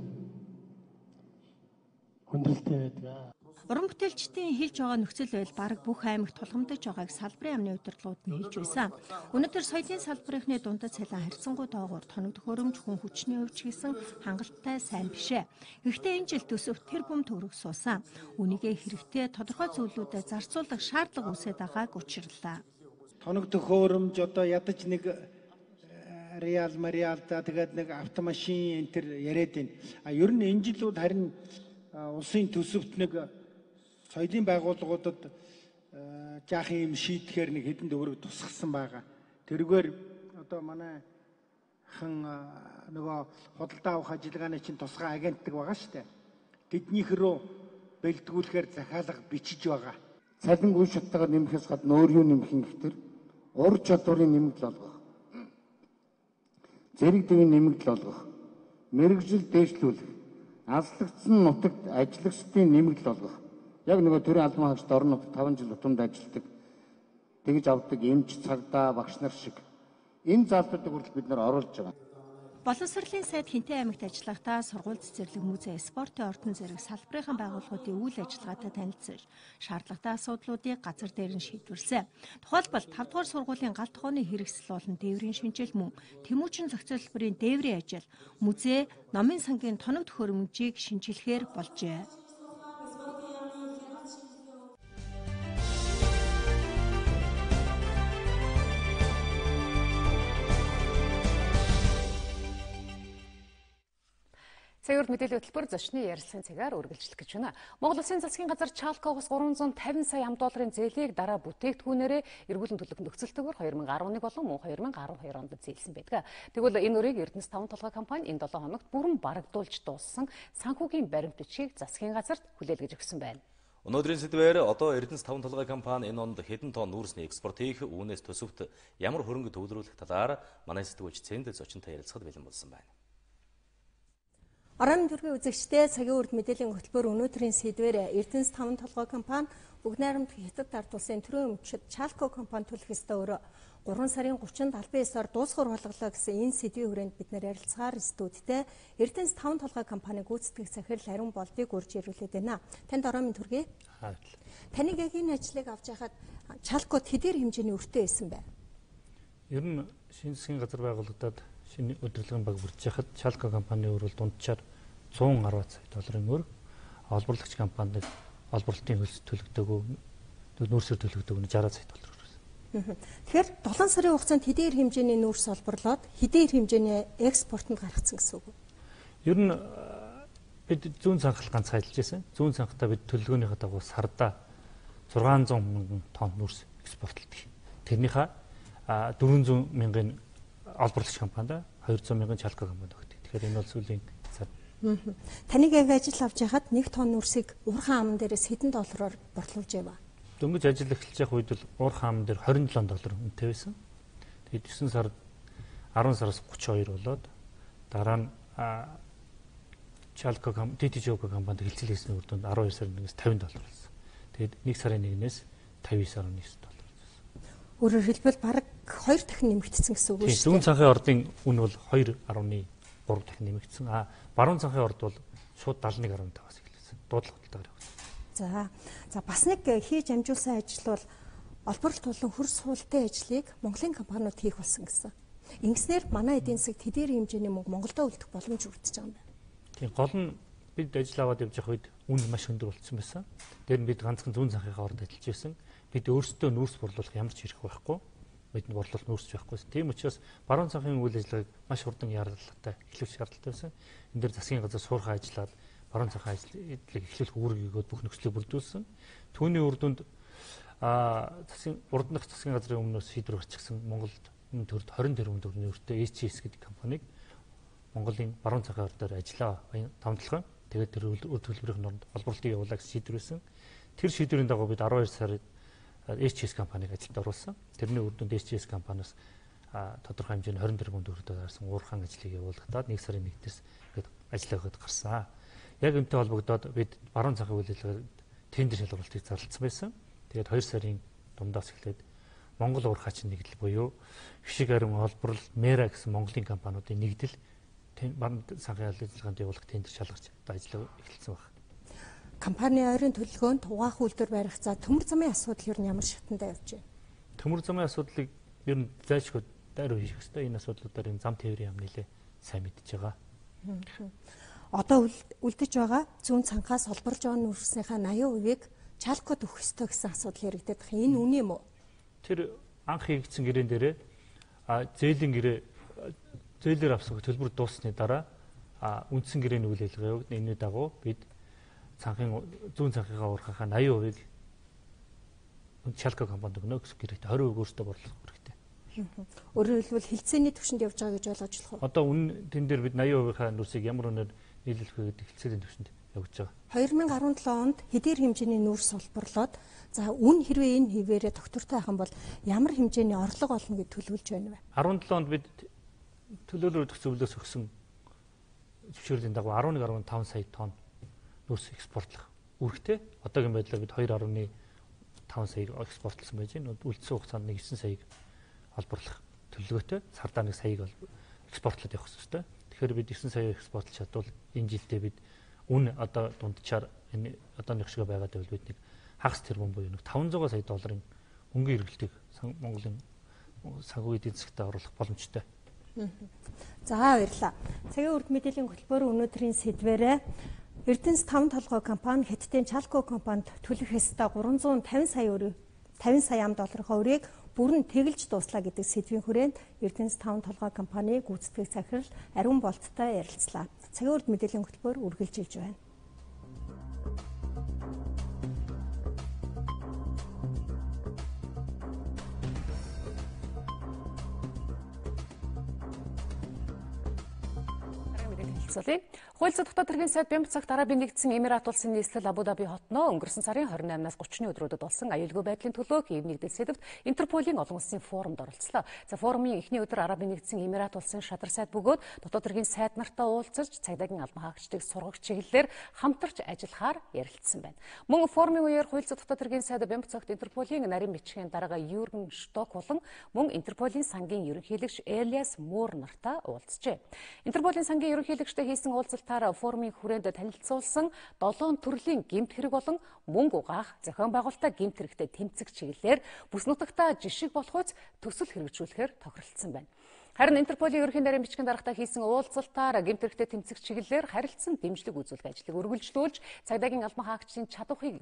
хүндрэлтэй байдаг. Уран бүтээлчдийн хэлж байгаа нөхцөл байдал бараг бүх аймагт тулгамдж байгааг салбарын амны удирдлагууд нь хэлж байсан. Өнөөдөр соёлын салбарынхны дундад цалин харьцангуй доогуур тоног төхөөрөмж хүн хүчний хувьд ч гэсэн хангалттай сайн бишээ. Гэхдээ энэ жил төсөвт тэр бүм төгрөг суусан. Үнийгээ хэрэгтэй тодорхой зүйлүүдэд зарцуулах шаардлага үүсэж байгааг учирлаа. Тоног төхөөрөмж одоо ядаж нэг реал мариалда тэгээд нэг автомашин энэ төр яриад байна. Ер нь энэ жилүүд харин улсын төсөвт нэг соёлын байгууллагуудад жаахан юм шийдэхээр нэг хэдэн төгрөг тусгасан байгаа. Тэргээр одоо манай хан нөгөө худалдаа авах ажиллагааны чинь тусгай агентдаг байгаа шүү дээ. Тэднийх рүү бэлтгүүлэхээр захиалга бичиж байгаа. Цалин үе шаттайгаар нэмэхээс гадна өөр юу нэмэх юм гэхээр ур чадварын нэмэгдэл олгох, зэрэг дэвийн нэмэгдэл олгох, мэрэгжил дээшлүүлэх, алслагдсан нутагт ажиллагчдын нэмэгдэл олгох. Яг нөгөө төрийн албан хаагчид орон нутагт 5 жил утамд ажилладаг, тэгж авдаг эмч, цагдаа, багш нар шиг энэ залбирдаг хүртэл бид нар оруулж байгаа. Боловсролын сайд Хинтээ аймагт ажиллахдаа сургууль цэцэрлэг музей, спортын ордон зэрэг салбарынхан байгууллагуудын үйл ажиллагаатай танилцж, шаардлагатай асуудлуудыг газар дээр нь шийдвэрлэсэн. Тухайлбал 5 дугаар сургуулийн галт хооны хэрэгсэл болон дээврийн шинжил мөн Тэмүүчин зохицуулбарын дээврийн ажил, музей, номын сангийн тоног төхөөрөмжийг шинжилэхээр болжээ. Цагаарт мэдээллийн хөтөлбөр зочны ярилцлагын цагаар үргэлжлэх гэж байна. Монгол Улсын засгийн газар Чалкогоос 350 сая ам.долларын зээлийг дараа бүтээгдэхүүнээрээ эргүүлэн төлөх нөхцөлтөөр 2011 болон мөн 2012 онд зээлсэн байдаг. Тэгвэл энэ үрийг Эрдэнэс 5 толгой компани энэ 7 хоногт бүрэн барагдуулж дууссан санхүүгийн баримт бичгийг засгийн газарт хүлээлгэж өгсөн байна. Өнөөдрийн сэдвээр одоо Эрдэнэс 5 толгой компани энэ онд хэдэн тонн нүүрсний экспорт хийх, үүнээс төсөвт ямар хөрөнгө төвлөрүүлэх талаар манай сэтгүүлч Цэнд зочинтой ярилцахад бэлэн болсон байна. Орон төргийн үзэгчдээ цагийн үрд мэдээллийн хөтөлбөр өнөөдрийн сэдвээр Эрдэнэс 5 толгой компани бүгд найрамдах Хятад ард улсын төрийн өмчөд Чалко компани төлөх ёстой өөрөө 3 сарын 30-нд албан ёсоор дуусгар болголоо гэсэн энэ сэдвийн хүрээнд бид нэр ярилцахаар студидтэй Эрдэнэс 5 толгой компани гүйцэтгэх захирал Ариун Болдыг урьж ирүүлээд байна. Танд орон минь төргий. Таныг яг энэ ажлыг авч яхад Чалкод хэдээр хэмжээний өртөө байсан бэ? Ер нь шинэ засгийн газар байгуулагдаад шинэ удирдлагын баг бүрдэж яхад Чалко компани өөрөөр дунджаар 110 сая долларын мөрөг олборлагч компанид олборлолтын хөлс төлөгдөөгүй нүүрсээр төлөгдөөгүй 60 сая доллар байсан. Тэгэхээр 7 сарын хугацаанд хэдээр хэмжээний нүүрс олборлоод хэдээр хэмжээний экспортод гаргацсан гэсэн үг үү? Ер нь бид зүүн цанхал ганц хайлж байсан. Зүүн цанхтаа бид төлөвлөгөөнийхөө дагуу сарда 600 мянган тонн нүүрс экспортлдог. Тэрнийхээ 400 мянган олборлагч компанид 200 мянган Чалко компанид өгдөг. Тэгэхээр энэ бол сүүлийн сар. Таныг яг ажил авч яхад 1 тонн нүүрсийг уурхайн аман дээрээс хэдэн доллараар борлуулж яваа? Дөнгөж ажил эхэлж явах үед бол уурхайн аман дээр 27 доллар үнэтэй байсан. Тэгээд 9 сард 10 сараас 32 болоод дараа нь Чалко TTJ компанид хилцэл хийсний үр дүнд 12 сарын 1-ээс 50 доллар болсон. Тэгээд 1 сарын 1-ээс 59.9 доллар болсон. Өөрөөр хэлбэл бараг 2 дахин нэмэгдсэн гэсэн үг үү? Зүүн цанхын ордын үн бол 2.3 дахин нэмэгдсэн. Баруун цанхын орд бол шууд 71.5-аас эхэлсэн. Дуудлага хөдөлгөөр явсан. За бас нэг хийж амжуулсан ажил бол олборлолт болон хөрс суултын ажлыг Монголын компаниуд хийх болсон гэсэн. Ингэснээр манай эдийн засагт хэдээр хэмжээний мөнгө Монголдо үлдэх боломж үлдэж байгаа юм байна. Тийм гол нь бид ажил аваад явж явах үед үн маш өндөр болчихсон байсан. Тэр нь бид ганцхан зүүн цанхынхаа орд ажиллаж байсан. Бид өөрсдөө нүүрс борлуулах ямар ч хэрэг байхгүй. Бидний борлуулалт нүүрсж байхгүй. Тийм учраас баруун цанхын үйл ажиллагааг маш хурдан яаралтай эхлүүлэх шаардлагатай байсан. Энд дээр засгийн газар суурхай ажиллаад баруун цанхын ажлыг эхлүүлэх үүрэг өгөөд бүх нөхцөлийг бүрдүүлсэн. Түүний үр дүнд урд дахь засгийн газрын өмнөөс шийдвэр гарчихсан Монголд энэ төрд 20 тэрбум төгрөгийн өртөө HCS гэдэг компаниг Монголын баруун цанхын ордоор ажиллаа тавталган. Тэгээд тэр үр төлбөрийн оронд олборлолтыг явуулаа гэж шийдвэр байсан. Тэр шийдвэрийн дагуу бид 12 сард HCS компаниг ажилд оруулсан. Тэрний үр дүнд HCS компаниас тодорхой хэмжээний 20 тэрбум төгрөгөөр гарсан уурхайн ажлыг явуулагдаад 1 сарын 1-ээс ажиллаад гарсан. Яг энэтэй холбогдоод бид баруун цанхын үйл ажиллагаанд тендер шалгуулалтыг зарласан байсан. Тэгээд 2 сарын дундаас эхлээд Монгол уурхайчин нэгдэл буюу Хишиг Ариун олборлол Мера гэсэн Монголын компаниудын нэгдэл баруун цанхын үйл ажиллагаанд явуулах тендер шалгарч ажиллаа эхэлсэн байна. Компани ойрын төлөвлөгөөнд угаах үйлдвэр барих төмөр замын асуудал ер нь ямар шатндаа явж байна? Төмөр замын асуудлыг ер нь зайлшгүй дайруу хийх хэрэгтэй. Энэ асуудлуудаар энэ зам тээврийн яам нэлээ сайн мэдж байгаа. Одоо үлдэж байгаа зүүн цанхаас олборж байгаа нүүрснийхаа 80%-ийг Чалкод өгөх ёстой гэсэн асуудал яригдаад байна. Энэ үнэ юм уу? Тэр анх хийгдсэн гэрээн дээрээ зээлээр авсан төлбөр дууссаны дараа үндсэн гэрээний үйл ажиллагаа явагдана. Энэний дагуу бид зүүн цанхынхаа уурхайхаа 80%-ийг Чалко компанид өгнө гэсэн гэрээтэй 20% өөртөө борлуулах хэрэгтэй. Өөрөөр хэлбэл хилцээний түвшинд явж байгаа гэж ойлгож болох уу? Одоо үнэ тэн дээр бид 80%-ийнхаа нүүрсийг ямар үнээр нийлүүлэх вэ гэдэг хилцээний түвшинд явж байгаа. 2017 онд хэдээр хэмжээний нүүрс олборлоод үн хэрвээ энэ хിവэрээ доктортой ахын бол ямар хэмжээний орлого олно гэж төлөвлөж байна вэ? 17 онд бид төлөөлөл өгөх зөвлөөс өгсөн зөвшөөрлийн дагуу 11.5 сая тонн нүүрс экспортлох үүрэгтэй. Одоогийн байдлаар бид 2.5 саяг экспортлсон байж байна. Үлдсэн хугацаанд 9 саяг олборлох төлөвлөгөөтэй. Сардаа 1 саяг экспортлоод явах хэрэгтэй. Тэгэхээр бид 9 сая экспортлж чадвал энэ жилдээ бид үн одоо дунджаар энэ одооных шиг байгаад байвал бид нэг хагас тэрбум буюу нэг 500 сая долларын хөнгөн эргэлтийг Монголын санхүү эдийн засгт оруулах боломжтой. За баярлалаа. Цагийн үрд мэдээллийн хөтөлбөр өнөөдрийн сэдвээрээ Эрдэнэс 5 толгой компани Хятадын Чалко компанид төлөх ёстой 350 сая 50 сая $50 өрийг бүрэн тэгэлж дуслаа гэдэг сэдвийн хүрээнд Эрдэнэс 5 толгой компани гүйцэтгэх захирал Ариун Болттой ярилцлаа. Цагийн урд мэдээллийн хөтөлбөр үргэлжилж байна. Хууль зүйн дотоод хэргийн сайд Бямб-цагт Арабын нэгдсэн Эмират улсын нийслэл Абу Даби хотноо өнгөрсөн сарын 28-наас 30-ны өдрүүдэд болсон аюулгүй байдлын төлөө хийв нэгдэл сэдвт Интерполийн олон улсын форумд оролцлоо. За форумын эхний өдөр Арабын нэгдсэн Эмират улсын шадар сайд бөгөөд дотоод хэргийн сайд нартай уулзаж цагдаагийн албан хаагчдыг сургах чиглэлээр хамтарч ажиллахаар ярилцсан байна. Мөн форумын үеэр хууль зүйн дотоод хэргийн сайд Бямб-цагт Интерполийн нарийн бичгийн дарга Юрген Шток болон мөн Интерполийн сангийн ерөнхийлөгч Элиас Муур нартай уулзжээ. Интерполийн сангийн ерөнхийлөгчтэй хийсэн уулзалтаар форумын хүрээнд танилцуулсан 7 төрлийн гэмт хэрэг болон мөнгө угаах, зохион байгуулалтаа гэмт хэрэгтэй тэмцэх чиглэлээр бүс нутагтаа жишг болохоос төсөл хэрэгжүүлэхээр тохиролцсон байна. Харин Интерполийн ерөнхий нарийн бичгийн даргатай хийсэн уулзалтаар гэмт хэрэгтэй тэмцэх чиглэлээр харилцан дэмжлэг үзүүлэх ажлыг үргэлжлүүлж цагдаагийн албан хаагчдын чадварыг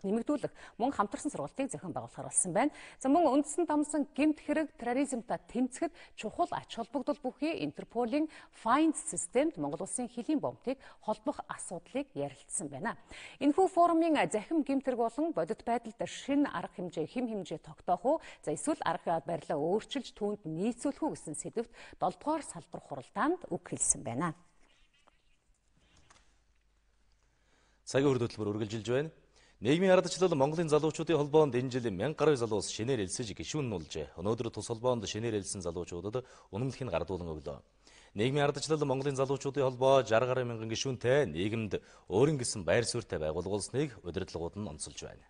нэмэгдүүлэх мөн хамтарсан сургалтыг зохион байгуулахар болсон байна. За мөн үндсэн дамсан гэмт хэрэг терроризмтай тэмцэхэд чухал ач холбогдол бүхий Интерполийн Find системд Монгол улсын хөлийн бомбыг холбох асуудлыг ярилцсан байна. Энэхүү форумын захим гэмт хэрэг болон бодит байдалд шинэ арга хэмжээ хэм хэмжээ тогтоох уу, за эсвэл арга барилаа өөрчилж түүнд нийцүүлэх үү гэсэн сэдвт 7 дугаар салбар хуралдаанд үг хэлсэн байна. Цагийн хөтөлбөр үргэлжилж байна. Нийгмийн ардчлал Монголын залуучуудын холбоонд энэ жил 1000 гаруй залуус шинээр элсэж гишүүнүүлжээ. Өнөөдөр тус холбоонд шинээр элсэн залуучуудад үнэмлэхийг гардуулан өглөө. Нийгмийн ардчлал Монголын залуучуудын холбоо 60 гаруй мянган гишүүнтэй нийгэмд өөрийн гэсэн байр суурьтай байгуулуулсныг удирдлагууд нь онцолж байна.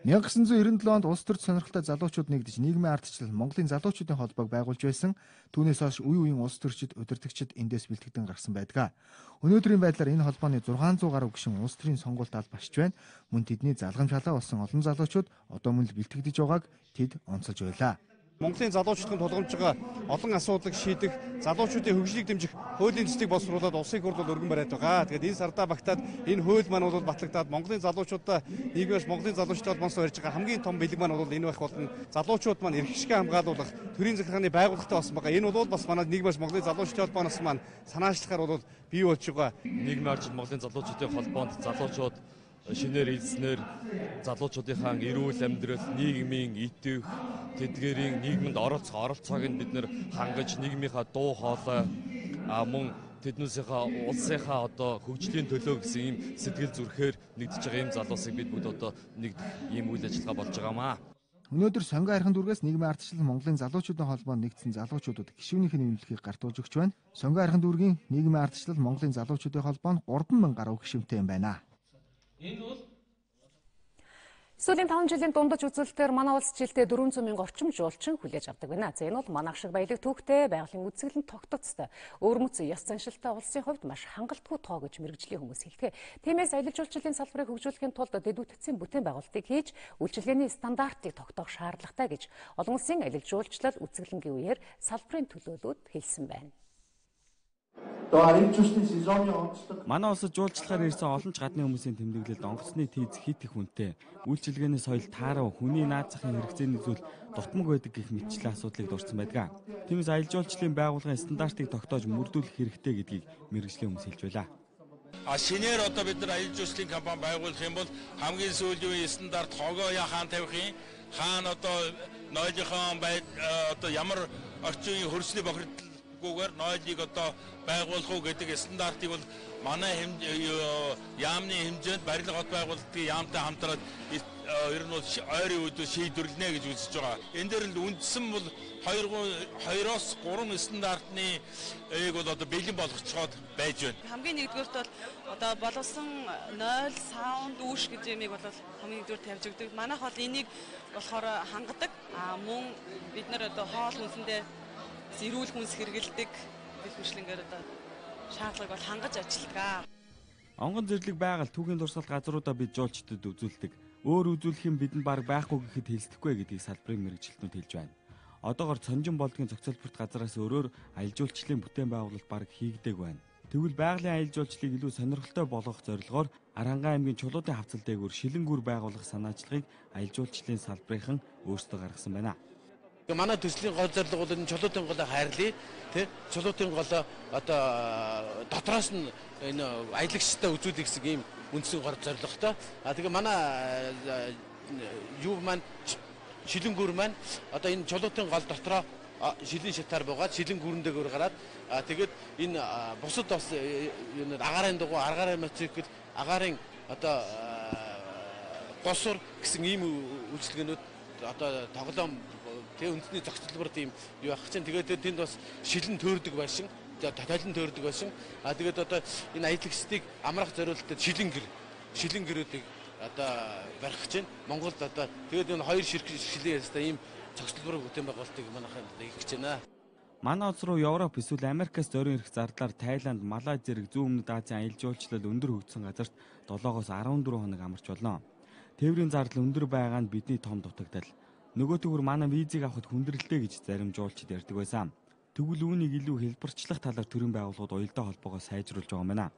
1997 онд улс төрч сонирхолтой залуучууд нэгдэж нийгмийн ардчлал Монголын залуучуудын холбоог байгуулж байсан. Түүнээс хойш үе үеийн улс төрчид, удирдагчид эндээс бэлтгэдэн гарсан байдаг. Өнөөдрийн байдлаар энэ холбооны 600 гаруй гишүүн улс төрийн сонгуульд албасч байна. Мөн тэдний залгамж халаа болсон олон залуучууд одоо мөн л бэлтгэдэж байгааг тэд онцолж байлаа. Монголын залуучуудын тулгамж байгаа олон асуудлыг шийдэх, залуучуудын хөгжлийг дэмжих хуулийн төслийг боловсруулад улсын хурлд өргөн бариад байгаа. Тэгээд энэ сардаа багтаад энэ хууль маань бол батлагдаад Монголын залуучуудаа нийгмээс Монголын залуучуудад холбоосон барьж байгаа хамгийн том бэлэг маань бол энэ байх болно. Залуучууд маань эрх хэшгээ хамгаалуулах төрийн захиргааны байгууллагатай болсон байгаа. Энэ бол бас манай нийгмээс Монголын залуучуудын холбооноос маань санаачлахаар бол бий болж байгаа. Нийгмийн ардчил Монголын залуучуудын холбоонд залуучууд шинээр хэлснээр залуучуудынхаа эрүүл амьдрал, нийгмийн идэвх, тэдгээрийн нийгэмд оролцоог нь бид нэр хангаж нийгмийнхаа дуу хоолой мөн тэднээсээ улсынхаа одоо хөгжлийн төлөө гэсэн ийм сэтгэл зүрхээр нэгдэж байгаа ийм залуусыг бид бүгд одоо нэгдэх ийм үйл ажиллагаа болж байгаамаа. Өнөөдөр сонгон архин дүүргээс нийгмийн ардчлал Монголын залуучуудын холбоонд нэгдсэн залуучуудад гишүүнийх нь нэмэлтгийг гартуулж өгч байна. Сонгон архин дүүргийн нийгмийн ардчлал Монголын залуучуудын холбоонд 3000 гаруй гишүүнтэй юм байна. Сүүлийн 5 жилийн дундаж үзүүлэлтээр манай улс жилдээ 400 мянга орчим жуулчин хүлээж авдаг байна. За энэ бол манайх шиг баялаг түүхтэй, байгалийн үзэсгэлэн тогтцтой, өвөрмөц ёс заншилтай улсын хувьд маш хангалтгүй тоо гэж мэрэгжлийн хүмүүс хэлдэг. Тиймээс аялал жуулчлалын салбарыг хөгжүүлэхийн тулд дэдүтгцийн бүтээн байгуулалтыг хийж, үйлчилгээний стандартыг тогтоох шаардлагатай гэж олон улсын аялал жуулчлал үзэсгэлэнгийн үеэр салбарын төлөөлөлд хэлсэн байна. Манай улсад жуулчлахаар ирсэн олон ч гадны хүмүүсийн тэмдэглэлд онгоцны тийз хит их хүнтэй, үйлчилгээний соёл таарав, хүний наацхийн хэрэгцээний зүйл дутмаг байдаг гэх мэтчлийн асуудлыг дурдсан байдаг. Тиймээс аялал жуулчлалын байгууллагын стандартыг тогтоож мөрдүүлэх хэрэгтэй гэдгийг мэргэжлийн хүмүүс хэлж байлаа. Шинээр одоо бид нар аялал жуулчлалын компани байгуулах юм бол хамгийн сүүлийн стандарт хогоо хаан тавих юм, хаан одоо нойлынхон одоо ямар орчин үеийн хөрсний бохирдол гүүгээр нойлыг одоо байгуулах уу гэдэг стандартыг бол манай яамны хэмжээнд барилга хот байгуулалтын яамтай хамтраад ер нь бол ойрын үед шийдвэрлэнэ гэж үзэж байгаа. Энэ дээр л үндсэн бол 2-оос 3 стандартны ээг бол одоо бэлэн болгоцоод байж байна. Хамгийн нэгдүгээрт бол одоо боловсон нойл, саунд, үүш гэж юмыг бол хамгийн нэгдүгээр тавьж өгдөг. Манайх бол энийг болохоор хангадаг. Мөн бид нар одоо хоол хүнсэндээ эрүүл хүнс хэрэгэлдэг гэх мэтлэнгээр одоо шаардлагыг бол хангаж ажилладаг. Онгон зэрлэг байгаль түүхийн дурсгал газруудаа бид жуулчдад үзүүлдэг. Өөр үзүүлэх юм бидэнд баг байхгүй гэхэд хэлсдэхгүй гэдгийг салбарын мэргэжилтнүүд хэлж байна. Одоогоор цонжин болдгийн зохицолборт газараас өөрөөр аялал жуулчлалын бүтээн байгуулалт баг хийгдэг байна. Тэгвэл байгалийн аялал жуулчлалыг илүү сонирхолтой болгох зорилгоор Арангаан аймгийн Чулуутын хавцал дээгүүр шилэн гүр байгуулах санаачлагыг аялал жуулчлалын салбарынхан өөрсдөө гаргасан байна. Манай төслийн гол зорилго бол энэ Чулуутын голыг хайрлая, тий? Чулуутын голоо одоо дотроос нь энэ аялагчтай үзүүлэх гэсэн ийм үндсэн гол зорилготой. Тэгээ манай юу маань шилэн гүр маань одоо энэ Чулуутын гол дотроо шилийн шатаар буугаад шилэн гүрэндээгөр гараад тэгээд энэ бусад бас агаарын дугуй аргарын мотоцикл агаарын одоо госур гэсэн ийм үйлчилгээнүүд одоо тоглоом тэг үндэсний зохицолбор тийм юу авах чинь тэгээд тэнд бас шилэн төөрдөг байшин талин төөрдөг байшин тэгээд одоо энэ аялагчдыг амрах зорилттой шилэн гэрүүдийг одоо барих чинь Монголд одоо тэгээд энэ хоёр шилэн ястаа ийм зохицолбор бүтээн байгуулалтыг манайхан хийх гэж байна. Манай улс руу Европ эсвэл Америкаас зөөрийн эрх зардлаар Тайланд, Малайз зэрэг зүүн өмнөд Азийн аялал жуулчлал өндөр хөгжсөн газарт 7-оос 14 хоног амарч болно. Тээврийн зардал өндөр байгаа нь бидний том дутагдал. Нөгөө төгөр манай визийг авахд хүндрэлтэй гэж зарим жуулчид ярьдаг байсан. Тэгвэл үүнийг илүү хэлбэрчлэх талаар төрийн байгууллагууд уялдаа холбоогоо сайжруулж байгаа юм байна.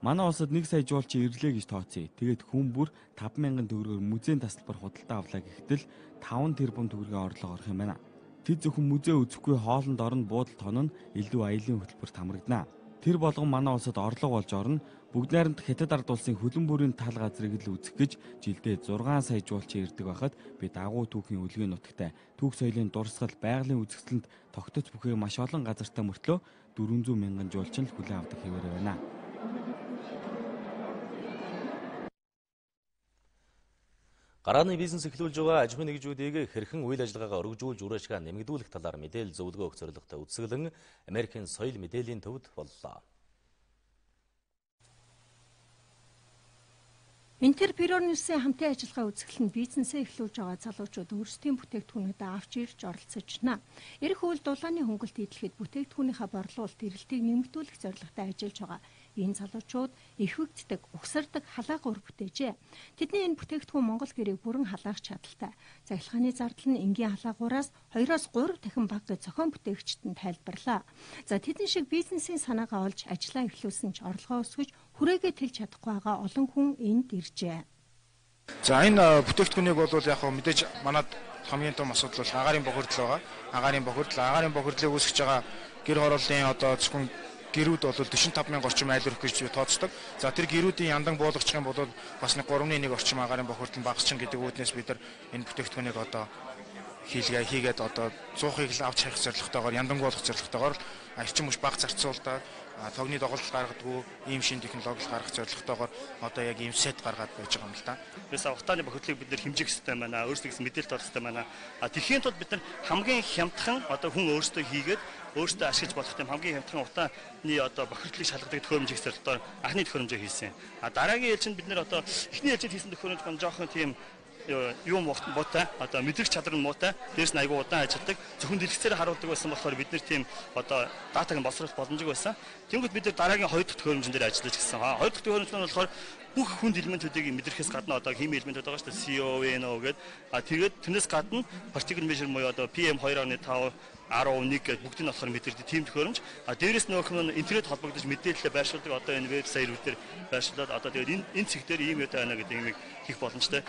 Манай улсад 1 сая жуулчин ирлээ гэж тооцъё. Тэгээд хүн бүр 5,000 төгрөгөөр музейн тасалбар худалдаа авлаа гэхдээ 5 тэрбум төгрөгийн орлого орох юм байна. Тэд зөвхөн музей үзэхгүй хоолнд орно буудалд хонно илүү аялын хөтөлбөрт хамрагдана. Тэр болгон манай улсад орлого болж орно. Бүгд найрамд Хятад ард улсын хөлөн бүрийн тал газрыг л үзэх гэж жилдээ 6 сая жуулчин ирдэг байхад би дагуу түүхийн үлгийн нутагтай түүх соёлын дурсгал байгалийн үзэсгэлэнт тогтоц бүхий маш олон газартаа мөртлөө 400 мянган жуулчин л хүлээн авдаг хэвээр байна. Гарааны бизнес эхлүүлж байгаа аж ахуйн нэгжүүдийг хэрхэн үйл ажиллагаагаа өргөжүүлж үр ашгаа нэмэгдүүлэх талаар мэдээлэл зөвлөгөө өгөх зорилготой үзэсгэлэн Америкийн соёл мэдээллийн төвд боллоо. Интерпренерийн хамтын ажиллагаа үзэсгэлэн бизнесээ эхлүүлж байгаа залуучууд өөрсдийн бүтээгдэхүүнүүдээ авч ирж оролцож байна. Ирэх үйл дулааны хөнгөлт идэлхэд бүтээгдэхүүнийхээ борлуулалт эрэлтийг нэмэгдүүлэх зорилготой ажиллаж байгаа. Энэ залуучууд эрхвэгддэг, угсардаг халаага өр бүтээжээ. Тэдний энэ бүтээгдэхүүн Монгол гэрийг бүрэн халаах чадaltaй. Захилгааны зардал нь энгийн халаагуураас 2-оос 3 дахин бага гэж зохион бүтээгчид нь тайлбарлаа. За тэдэн шиг бизнесийн санаагаа олж ажиллаа эхлүүлсэн ч орлогоо өсгөж хүрээгээ тэлж чадахгүй байгаа олон хүн энд иржээ. За энэ бүтээгдэхүүнийг бол яг мэдээж манад хамгийн том асуудал бол агаарын бохирдол байгаа. Агаарын бохирдлыг үүсгэж байгаа гэр хорооллын одоо зөвхөн гэрүүд бол 45,000 орчим айл өрөх гэж тооцдог. За тэр гэрүүдийн яндан буулгачих юм бол бас 3.1 орчим агаарын бохирдол багасчин гэдэг үүднээс бид нар энэ бүтээгдэхүүнийг одоо хийгээд одоо 100-ыг л авч хайх зорилготойгоор яндан буулгах зорилготойгоор эрчим хүч бага зарцуулаад тогны доголдол гаргадаг ийм шин технологи гаргах зорилготойгоор одоо яг ийм сет гаргаад байж байгаа юм л да. Тэрээс утааны бохирдлыг бид нэр хэмжих хэрэгтэй байна. Өөрсдөө гэсэн мэдээлэл тоолох хэрэгтэй байна. Тэрхийн тулд бид нар хамгийн хямдхан одоо хүн өөрсдөө хийгээд өөрсдөө ашиглаж болох юм хамгийн хямдхан утааны одоо бохирдлыг шалгадаг төхөөрөмжийг зорилгоор анхны төхөөрөмжөө хийсэн. Дараагийн ээлжинд бид нар одоо эхний ээлжинд хийсэн төхөөрөмж гон жоохон тийм юм муутай одоо мэдрэх чадвар нь муутай дээрс нь айгүй удаан ажилладаг зөвхөн дэлгэцээр харуулдаг байсан болохоор бид нэр тийм одоо датаг нь боловсруулах боломжтой байсан. Тэнгүүд бид нар дараагийн 2 дахь төхөөрөмжн дээр ажиллаж гисэн. 2 дахь төхөөрөмж нь болохоор бүх хүнд элементүүдийг мэдрэхээс гадна одоо хими элементүүд байгаа шүү дээ CONO гэдэг. Тэгээд тэрнээс гадна particle measure буюу одоо PM 2.5 11 гэдэг бүгд нь болохоор мэдэрдэг тийм төхөөрөмж. Дээрээс нөх нь интернет холбогдож мэдээлэлээ байршуулдаг одоо энэ вебсайт дээр байршуулад одоо тэгээд энэ цэг дээр ийм юутай байна гэдэг юмыг хийх боломжтой.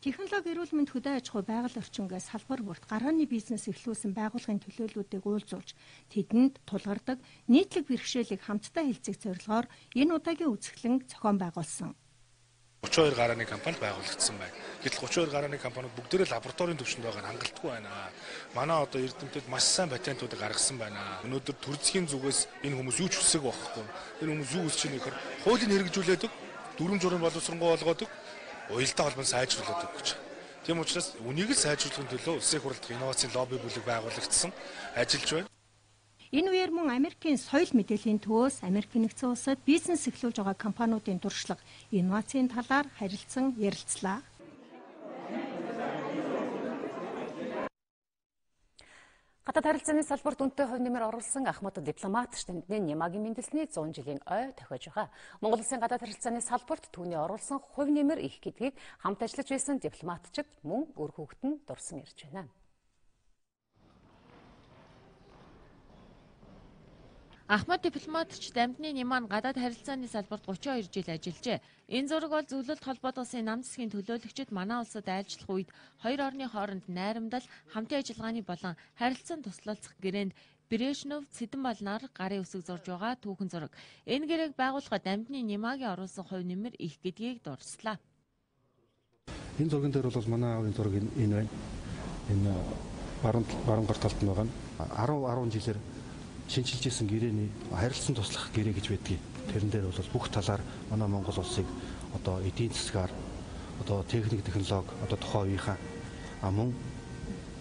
Технологи эрүүл мэнд хөдөө аж ахуй байгаль орчингээс салбар бүрт гарааны бизнес эхлүүлсэн байгууллагын төлөөллүүдийг уулзуулж тэдэнд тулгардаг нийтлэг бэрхшээлийг хамтдаа хэлцэх зорилгоор энэ удаагийн үзэсгэлэн зохион байгуулсан. 32 гарааны компанид байгуулагдсан байна. Гэтэл 32 гарааны компаниуд бүгдээрээ лабораторийн түвшинд байгаа нь хангалтгүй байна. Манай одоо эрдэмтэд маш сайн патентуудыг гаргасан байна. Өнөөдөр төр засгийн зүгээс энэ хүмүүс юу ч хүсэж байхгүй. Энэ хүмүүс юу хүсэж байгаа нөхөр хуулийг хэрэгжүүлээд дүрм журмын боловсронгуй болгоод уялдаа холбоон сайжруулдаг гэж. Тийм учраас үнийг л сайжруулахын төлөө улсын хурлдах инновацийн лобби бүлэг байгуулагдсан ажиллаж байна. Энэ үеэр мөн Америкийн соёл мэдээллийн төвөөс Америк нэгдсэн улсад бизнес эхлүүлж байгаа компаниудын туршлага, инновацийн талаар харилцан ярилцлаа. Гадаад харилцааны салбарт үнэтэй хувь нэмэр оруулсан Ахмад дипломат штампны Нямагийн мэндэлсний 100 жилийн ой тохиож байгаа. Монгол улсын гадаад харилцааны салбарт түүний оруулсан хувь нэмэр их гэдгийг хамт ажиллаж байсан дипломатчид мөн үр хүүхэд нь дурсан ирж байна. Ахмад дипломатч Дамжны Ниман гадаад харилцааны салбарт 32 жил ажиллажээ. Энэ зураг бол зөвлөлт холбоот улсын нам засгийн төлөөлөгчид манай улсад ажиллах үед хоёр орны хооронд найрамдал, хамтын ажиллагааны болон харилцаан туслалцах гэрээнд Брежнев, Цэдэнбал нар гарын үсэг зурж байгаа түүхэн зураг. Энэ гэрээг байгуулахад Дамжны Нимагийн оруулсан хувь нэмэр их гэдгийг дурслаа. Энэ зурган дээр бол манай аавын зураг энэ байна. Энэ баруун гар талд нь байгаа нь 10 жилээр шинжилж исэн гэрээний харилцан туслах гэрээ гэж байдгийг. Тэрэн дээр бол бүх талаар манай Монгол улсыг одоо эдийн засгаар одоо техник технологи одоо тухайн үеийнхаа мөн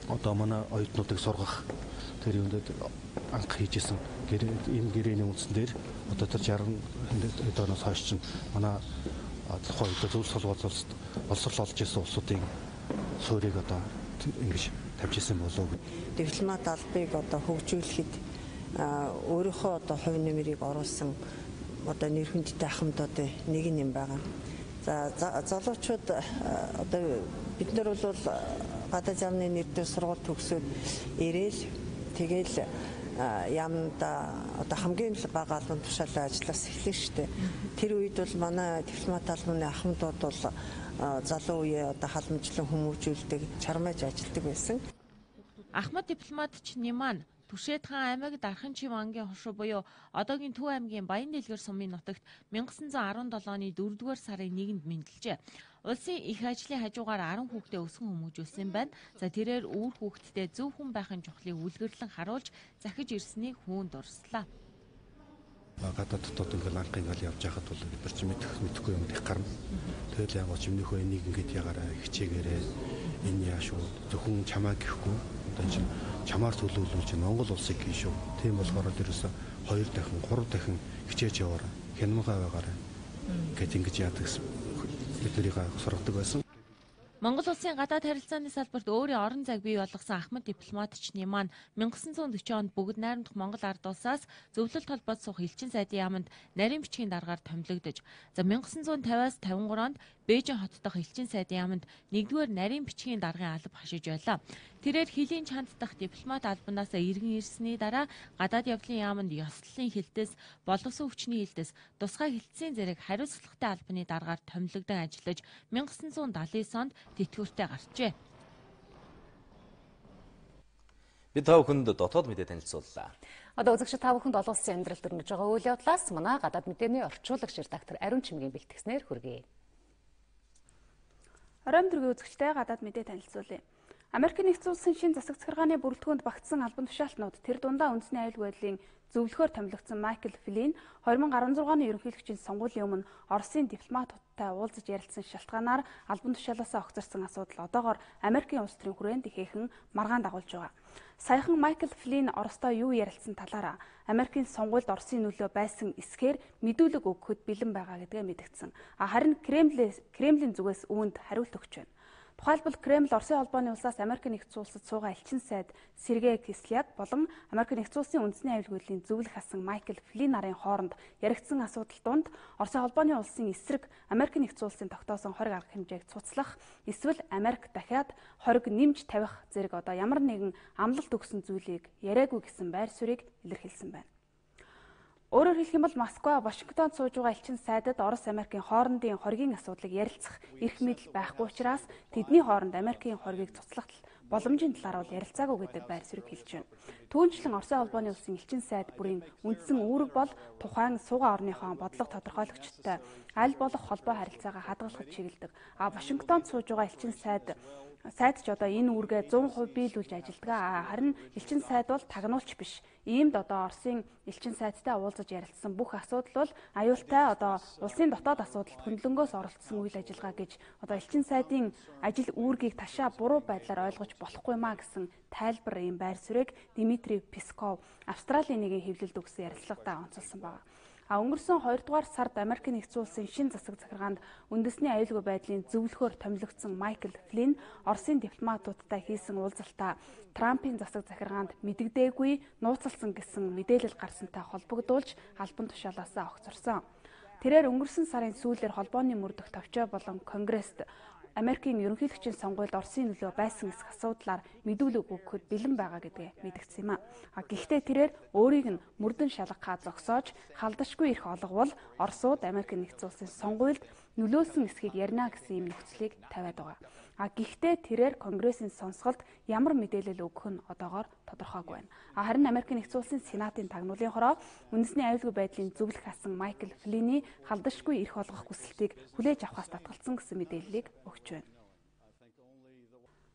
одоо манай оюутнуудыг сургах тэр юунд анх хийжсэн энэ гэрээний үндсэн дээр одоо тэр 60 оноос хойш чинь манай тухайн үед зөвлөлт холбоот боловсрол олж исэн улсуудын суурийг одоо ингэж тавьжсэн болов уу. Дипломат албыг одоо хөгжүүлэхэд өөрийнхөө одоо хувь нэмрийг оруулсан одоо нэр хүндтэй ахмадуудын нэг юм байгаа. За залуучууд одоо бид нар бол гадаад замны нэрээр сургууль төгсөөд ирээл тэгэл яамда одоо хамгийн бага албан тушаалаа ажиллаас эхлэв штэ. Тэр үед бол манай дипломат албаны ахмадууд бол залуу үеэ одоо халамжлан хүмүүжүүлдэг, чармааж ажилладаг байсан. Ахмад дипломатч Ниман Түшээд хаан аймаг Дарханчив ангийн хошуу буюу одоогийн Төв аймгийн Баян дэлгэр сумын нутагт 1917 оны 4-р сарын 1-нд мэндэлжээ. Улсын их ажлын хажуугаар 10 хүүхдээ өсгөн хүмүүжүүлсэн байна. За тэрээр үүр хүүхэдтэй зөв хүн байхын чухлыг үлгэрлэн харуулж захиж ирснийг хүүн дурслаа. Гадаад дотоод ингээл анх ингээл явж байхад бол бид нар ч мэдэхгүй юм их гарна. Тэгэл яг ч өмнөхөө энийг ингээд ягаараа хичээгээрээ энэ яашгүй зөвхөн чамаа гэхгүй одоо чинь чамаар төлөөлүүлж Монгол улсыг хийн шүү. Тийм болохоор ерөөсө 2 дахин 3 дахин хичээж яваарай. Хянамгаа байгаарай. Гэт ингэж яадаг бид нарыг сургадаг байсан. Монгол улсын гадаад харилцааны салбарт өөрийн орон зайг бий болгосон Ахмад дипломатч Ниман 1940 онд бүгд найрамдах Монгол ард улсаас зөвлөлт холбоот суух элчин сайдын яамд нарийн бичгийн даргаар томилогдож, за 1950-аас 53 онд Бээжин хот дахь элчин сайдын яамд 1-р нарийн бичгийн даргын алба хашиж байлаа. Тэрээр хилийн чанд дахь дипломат албанаас иргэн ирсний дараа гадаад явдлын яамд ёслолын хилтээс, боловсон хүчний хилтээс тусгай хилцээний зэрэг хариуцлагатай албаны даргаар томилогдсон ажиллаж 1979 онд тэтгэвртэй гарчээ. Бид та бүхэнд дотоод мэдээ танилцууллаа. Одоо үзэгчид та бүхэнд олон улсын амьдралд өрнөж байгаа үйл явдлаас манай гадаад мэдээний орчуулагч редактор Ариун Чимгийн бэлтгэснээр хүргэе. Оройн дөрвийн үзэгчтэй гадаад мэдээ танилцуулъя. Америкийн нэгдсэн улсын шинэ засаг захиргааны бүрэлдэхүүнд багтсан албан тушаалтнууд тэр дундаа үндэсний аюулгүй байдлын зөвлөхөөр томилогдсон Майкл Флин 2016 оны ерөнхийлөгчийн сонгуулийн өмнө Оросын дипломатуудтай уулзаж ярилцсан шалтгаанаар албан тушаалаасаа огцорсон асуудал одоогоор Америкийн улс төрийн хүрээнд ихээхэн маргаан дагуулж байгаа. Саяхан Майкл Флин Оростой юу ярилцсан талаараа Америкийн сонгуульд Оросын нөлөө байсан эсхээр мэдүүлэг өгөхөд бэлэн байгаа гэдгээ мэдгдсэн. Харин Кремлийн зүгээс үүнд хариулт өгч байна. Тухайлбал Кремль Оросын холбооны улсаас Америкийн нэгдсэн улсад суугаа элчин сайд Сергей Кислyak болон Америкийн нэгдсэн улсын үндэсний аюулгүй байдлын зөвлөх асан Майкл Флин нарын хооронд яригдсан асуудал донд Оросын холбооны улсын эсрэг Америкийн нэгдсэн улсын тогтоосон хориг арга хэмжээг цуцлах эсвэл Америк дахиад хориг нэмж тавих зэрэг одоо ямар нэгэн амлалт өгсөн зүйлийг яриагүй гэсэн байр суурийг илэрхийлсэн байна. Өөрөөр хэлэх юм бол Москва, Вашингтонд сууж байгаа элчин сайдад Орос Америкийн хоорондын хоригийн асуудлыг ярилцах эрх мэдэл байхгүй учраас тэдний хооронд Америкийн хоригийг цуцлах боломжийн талаар бол ярилцаагүй гэдэг байр суурийг хэлж байна. Түүнчлэн Оросын холбооны улсын элчин сайд бүрийн үндсэн үүрэг бол тухайн суугаа орныхоо бодлого тодорхойлогчдтой аль болох холбоо харилцаагаа хадгалахад чиглэдэг. Вашингтонд сууж байгаа элчин сайд ч одоо энэ үүргээ 100% биелүүлж ажилладаг. Харин элчин сайд бол тагнуулч биш. Иймд одоо Оросын элчин сайдтай уулзаж ярилцсан бүх асуудал бол аюултай одоо улсын дотоод асуудалд хөндлөнгөөс оролцсон үйл ажиллагаа гэж одоо элчин сайдын ажил үүргийг ташаа буруу байдлаар ойлгож болохгүй маа гэсэн тайлбар ийм байр суурийг Дмитрий Песков Австралийн нэгэн хэвлэлд өгсөн ярилцлагатаа онцолсон байна. Өнгөрсөн 2 дугаар сард Америкийн нэгдсэн улсын шинэ засаг захиргаанд үндэсний аюулгүй байдлын зөвлөхөөр томилогдсон Майкл Флин Оросын дипломатуудтай хийсэн уулзалтаа Трампын засаг захиргаанд мэдэгдээгүй нууцлсан гэсэн мэдээлэл гарсантай холбогдуулж албан тушаалаасаа огцорсон. Тэрээр өнгөрсөн сарын сүүлээр холбооны мөрдөх товчоо болон Конгресст Америкийн ерөнхийлөгчийн сонгуульд Оросын нөлөө байсан эсэх асуудлаар мэдүүлэг өгөхөд бэлэн байгаа гэдгээ мэдгдсэн юм а. Гэхдээ тэрээр өөрийг нь мөрдөн шалгахаа зогсоож халдашгүй эрх олговол Оросууд Америкийн нэгдсэн улсын сонгуульд нөлөөлсөн эсхийг ярина гэсэн юм нөхцөлийг тавиад байгаа. Гэхдээ тэрээр Конгрессийн сонсголд ямар мэдээлэл өгөх нь одоогоор тодорхойгүй байна. Харин Америкийн нэгдсэн улсын Сенатын тагнуулын хороо үндэсний аюулгүй байдлын зөвлөх асан Майкл Флиний халдашгүй эрх олгох хүсэлтийг хүлээж авахаас татгалцсан гэсэн мэдээллийг өгч байна.